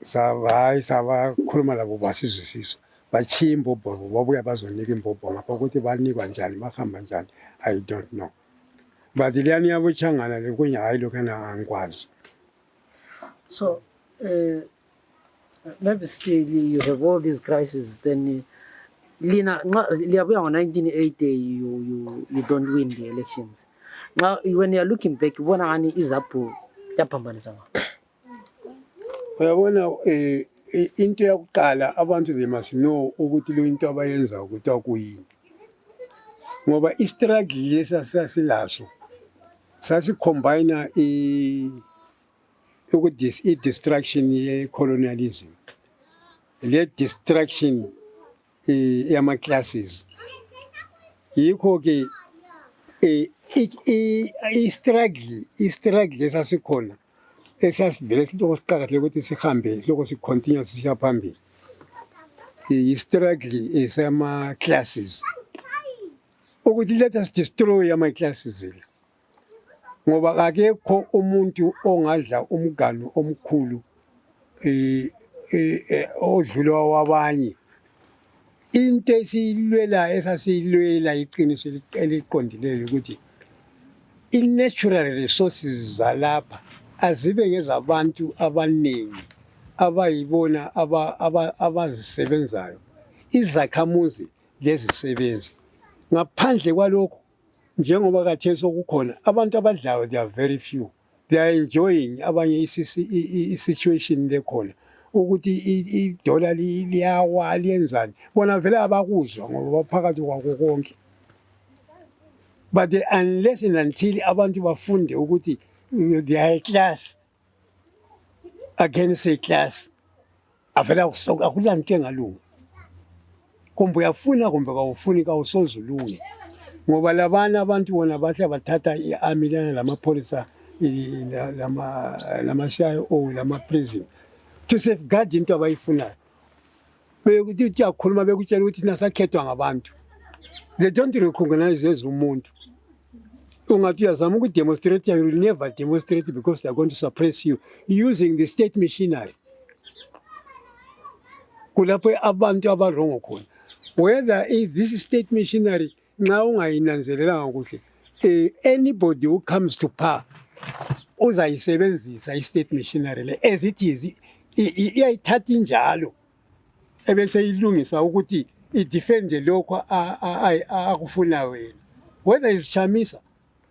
[SPEAKER 2] sabakhuluma labo basizwisisa, bachiya imbobho babuya bazonika imbobho ngapha ukuthi banikwa njani bahamba njani I don't know, but liyani yabo Changana lekunye hayi lokhana angikwazi.
[SPEAKER 3] So maybe still you have all these crises, then Lina liyabuya ngo-1980 you don't win the elections. Now when you are looking back ubona ngani iZAPU yaphambanisa ngaphi?
[SPEAKER 2] Uyabona into yokuqala abantu they must know ukuthi lo into abayenza ukuthi akuyini, ngoba i-struggle lesasilaso sasicombine i-destruction ye-colonialism, le destruction yama-classes. Yikho ke i-struggle esasikhona esasivele siloko siqakatheke ukuthi sihambe siloko sicontinue sisiya phambili, i-struggle esama-classes ukuthi let us destroy ama-classes. ngoba akekho umuntu ongadla umganu omkhulu odlula wabanye. Into esasiyilwela iqiniso eliqondileyo ukuthi i-natural resources zalapha azibe ngezabantu abaningi abayibona abazisebenzayo, izakhamuzi lezisebenzi. Ngaphandle kwalokho, njengoba khathesi sokukhona abantu abadlayo, they are very few. They are enjoying abanye i-situation lekhona ukuthi idola liyawa liyenzani, bona vele abakuzwa ngoba baphakathi kwako konke. But unless and until abantu bafunde ukuthi they are a class against a class, avela akulanto engalunga. Kumbe uyafuna kumbe kawufuni kawusoze ulunge, ngoba labana abantu bona bahle bathatha i-army lana lamapholisa lama-CIO lama-prison to safeguard into abayifunayo. Bekuthi uyakhuluma bekutshela ukuthi nasakhethwa ngabantu, they don't recognize as umuntu. Ungathi uyazama ukudemonstrate, you will never demonstrate because they are going to suppress you using the state machinery. Kulapho abantu abarongo khona. Whether if this state machinery nxa ungayinanzelelanga kuhle, anybody who comes to power uzayisebenzisa i-state machinery le as it is, iyayithatha injalo ebese ilungisa ukuthi idefende lokho akufuna wena, whether isichamisa,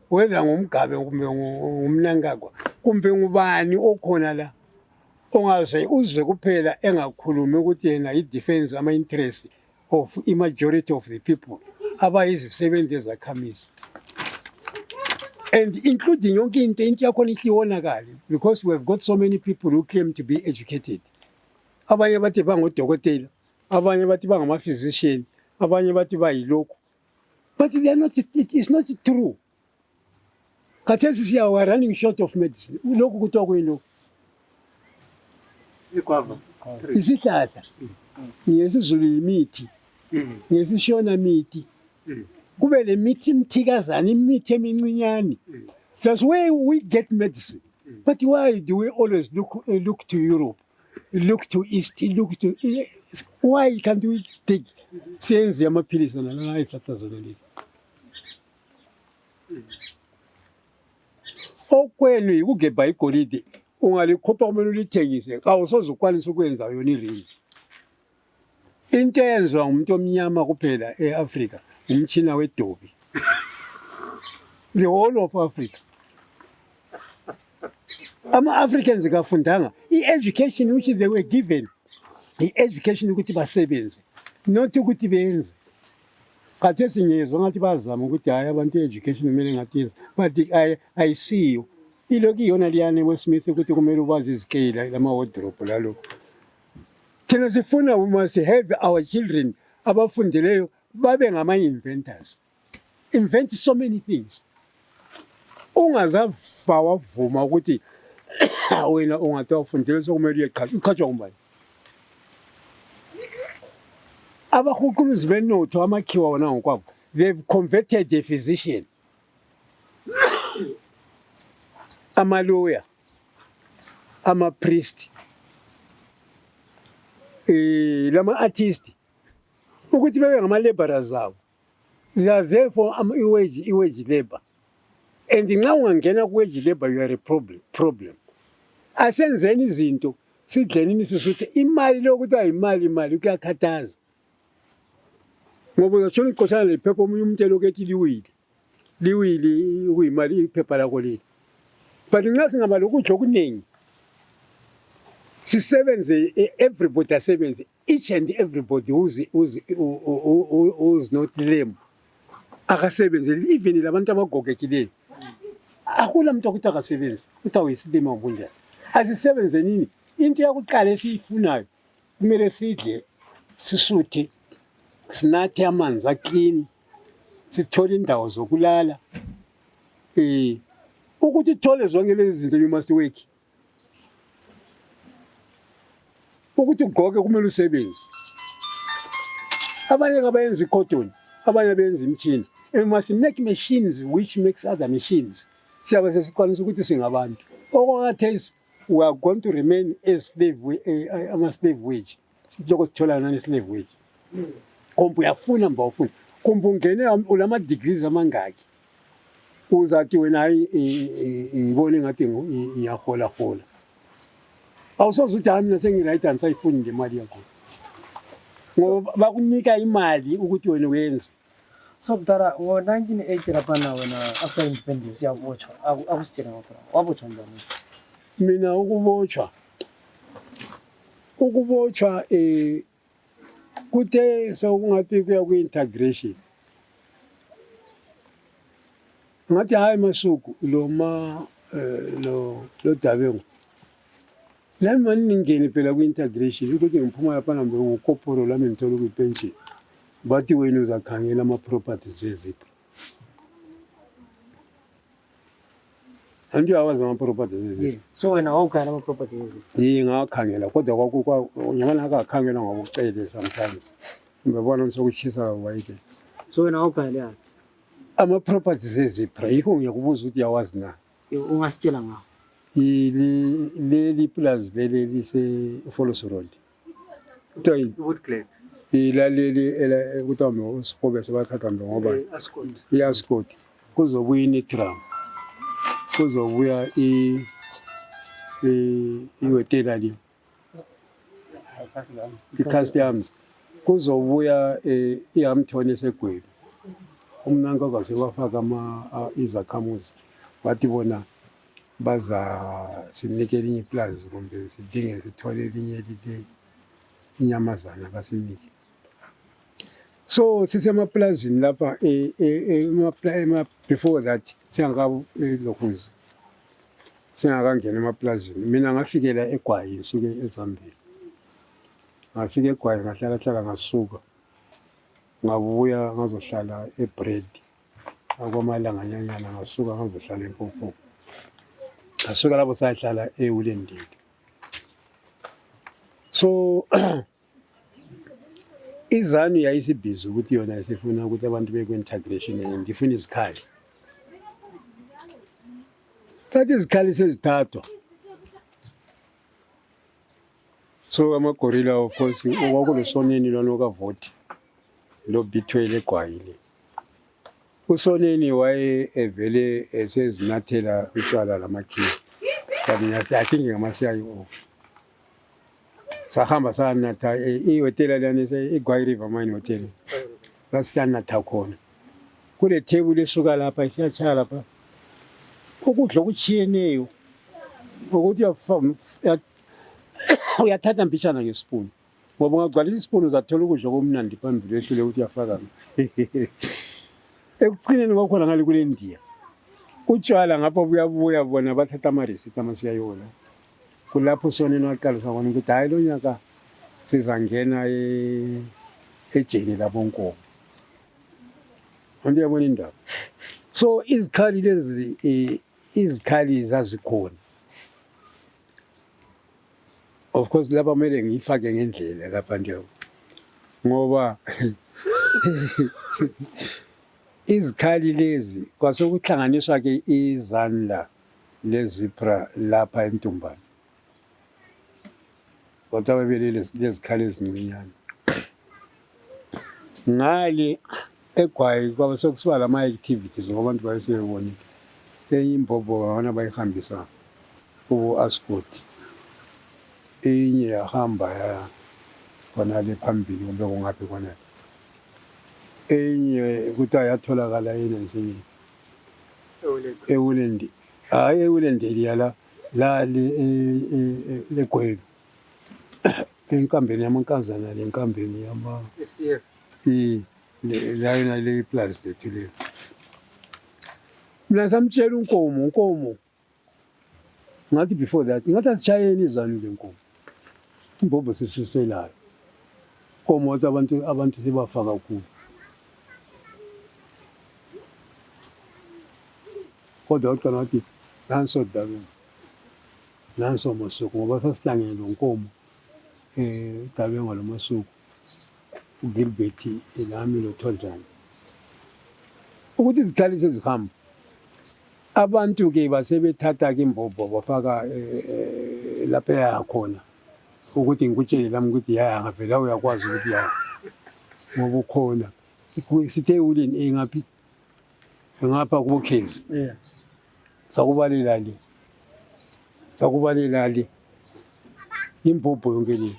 [SPEAKER 2] whether ngumgabe kumbe ngumnankagwa kumbe ngubani okhona la, ongaze uzwe kuphela engakhulumi ukuthi yena i-defense ama-interest of i-majority of the people abayizisebenzi ezakhamisa, and including yonke into yakhona iyonakala because we have got so many people who claim to be educated. Abanye bathi bangodokotela, abanye bathi bangama-physician, abanye bathi bayilokhu, but they are not. It's not true. Khathesi we are running short of medicine. Lokhu kuthiwa kuyilokhu isihlahla, ngesiZulu yimithi, ngesishona mithi, kube le mithi imthikazana, imithi emincinyane. That's where we get medicine. But why do we always look to Europe, look to East, look to... Why can't we take sense yamaphilisi nalala ihlahla zona lezi? Okwenu yikugebha igolide, ungalikhupha kumele ulithengise, awusoze ukwanisa ukwenza yona iringi. Into eyenzwa ngumuntu omnyama kuphela e-Afrika umtshina wedobi. The whole of Africa. Ama-Africans kafundanga i-education which they were given, i-education ukuthi basebenze, not ukuthi benze. Khathesi ngiyezwa ngathi bazama ukuthi hayi abantu i-education kumele ngathi yenze, but ayisiyo. Ilokhu iyona liyana eWestSmith ukuthi kumele ubazi izikela lama-wardrobe lalokho. Thina sifuna we must have our children abafundeleyo babe ngama-inventors. Invent so many things. Ungazafa wavuma ukuthi wena ungathi wafundele sokumele uyeqhatshwa, uqhatshwa ngubani? Abahuquluzi benotho amakhiwa wona ngokwabo, they've converted a physician, ama-lawyer, ama-priest, lama-artist, ukuthi bebe ngama-laborers zabo. They are there for i-wage labor. And nxa ungangena ku-wage labor, you are a problem. Asenzeni izinto, sidlenini sisuthi imali lokuthi ayimali kuyakhathaza. Ngoba uzatshona iqoshana lephepha omunye umuntu elokhu ethi liwili ukuyimali iphepha lakho leli. But nxa singaba lokudla okuningi, sisebenze, everybody asebenze, each and everybody who's not lame akasebenze, even labantu abagogekileyo. Akula muntu ukuthi akasebenzi, uthi awuyisilima ngokunjani. Asisebenze nini? Into yakuqala esiyifunayo kumele sidle, sisuthe, sinathe amanzi aclean, sithole indawo zokulala. Ukuthi uthole zonke lezi zinto you must work. Ukuthi ugqoke kumele usebenze. Abanye abayenza icotton, abanye abenza imchini. And we must make machines which makes other machines. siyabe sesikwanisa ukuthi singabantu. Okwakhathesi we are going to remain ama-slave wage. Siloko sithola nani slave wage. Kumbe uyafuna mba ufuna. Kumbe ungene ulama-degrees amangaki. Uzathi wena hayi ngibone ngathi ngiyahola. Awusoze uthi mina sengirayita angisayifuni le mali yakho. Ngoba bakunika imali ukuthi wena wenze.
[SPEAKER 3] So Butara, ngo-1980 lapha na wena after independence yabotshwa akusitshela ngakho wabotshwa njani?
[SPEAKER 2] Mina ukubotshwa kuthe sokungathi kuya kwi-integration. Ngathi hayi Masuku lo Dabengu lami maningeni phela kwi-integration ukuthi ngiphuma lapha nambe ngokoporo lami ngithola kwi-pension. Bathi wena uzakhangela ama-properties eziphi. Andiyawazi ama-properties eziphi.
[SPEAKER 3] So wena wawukhangela ama-properties eziphi?
[SPEAKER 2] Ngawakhangela kodwa nyamana akakhangela ngokucele sometimes. Ngibona sokuchisa wayike.
[SPEAKER 3] So wena wawukhangela yaphi?
[SPEAKER 2] Ama-properties eziphi yikho ngiyakubuza ukuthi yawazi na.
[SPEAKER 3] Ungasitshela ngawo.
[SPEAKER 2] Leli plus leli lise-Follows Road.
[SPEAKER 4] Woodglade.
[SPEAKER 2] Ilaleli kuthiwa usihobe sebathatha ngoba i-Ascot kuzobuya i-Netram, kuzobuya ihotela le i-Customs, kuzobuya i-Hampton eseGwebu. Umnanka kwase bafaka izakhamuzi bathi bona baza sinikele inye iplazi kumbe sidinge sithole elinye inyamazana basinike. So sisemaplazini lapha before that singakalokuzi singakangena emaplazini. Mina ngafikela eGwayi ngisuke eZambia. Ngafika eGwayi ngahlala ngasuka ngabuya ngazohlala eBread akwamalanga nyanyana ngasuka ngazohlala eMpopo. Ngasuka lapho sahlala eWilendile. So izanu yayisibhizi ukuthi yona isifuna ukuthi abantu bekwe-integration and ifuna izikhali. Thatha izikhali sezithathwa. So amagorilla of course kwakulosoneni lona okavoti lo bithwele eGwayi le. Usoneni waye evele esezinathela utshwala lamakhiwa. Kanti I think ngamasiyayo. Sahamba sanatha ihotela lana eGwayi River Mine Hotel. Sasiyanatha khona. Kule table esuka lapha isiyachaya lapha. Ukudla okuchiyeneyo. Ukuthi uyathatha mpishana ngespoon. Ngoba ungagcwalisa ispoon uzathola ukudla komnandi phambili ehlule ukuthi uyafaka. Ekucineni kwakhona ngale kule India. Utshwala ngapha buyabuya bona bathatha ama-receipt amasiyayona. Kulapho soneni waqala sakona ukuthi hayi lo nyaka sizangena ejele labonkomo. Andiyabona indaba. So izikhali lezi izikhali zazikhona. Of course lapha kumele ngiyifake ngendlela lapha nje. Ngoba izikhali lezi kwase kuhlanganiswa ke izandla lezipra lapha eNtumbane. Kodwa bebelele lezikhali ezincinyane. Ngale eGwayi kwaba sokusiba lama-activities ngobantu bayesebebonile. Enye imbobo abana bayihambisa ku-Ascot. Enye yahamba khona le phambili kumbe kungaphi khona. Enye kuthiwa yatholakala enensini eWilendile. Hayi eWilendile yala leGwebu. Enkambeni yamankazana lenkambeni layona le plus lethu le. Mina samtshela unkomo. Ngathi before that ngathi asishayeni izanu lenkomo. Imbobo sesiselayo. Komo wathi abantu sebafaka kubo. Kodwa uqala wathi nanso Dabengu. Nanso Masuku ngoba sasihlangene lonkomo. Dabengu lo Masuku. uGilbert elami lo Thodlane ukuthi izikhali sezihamba abantu ke basebethatha ke imbobho bafaka lapha yakhona ukuthi ngikutshele lami ukuthi yaya ngavela uyakwazi ukuthi ya ngoba ukhona sithe ulini ngaphi ngapha kuBokhezi
[SPEAKER 3] Yeah.
[SPEAKER 2] sakubalela le imbobho yonke le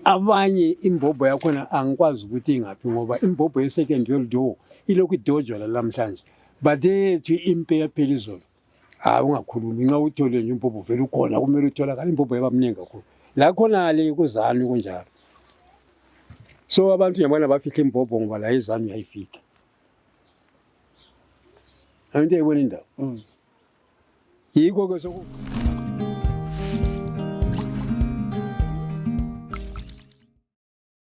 [SPEAKER 2] abanye imbobho yakhona angikwazi ukuthi ingaphi ngoba imbobho ye-second world war ilokhu idojwa lamhlanje bathethu impela phela izolo ungakhulumi nxa uthole nje imbobho vele ukhona kumele utholakala imbobho yabamningi kakhulu la khona le kuzanu kunjalo so abantu yabona bafihla imbobho ngoba la izanu yayifika into ayibona indawo yikho ke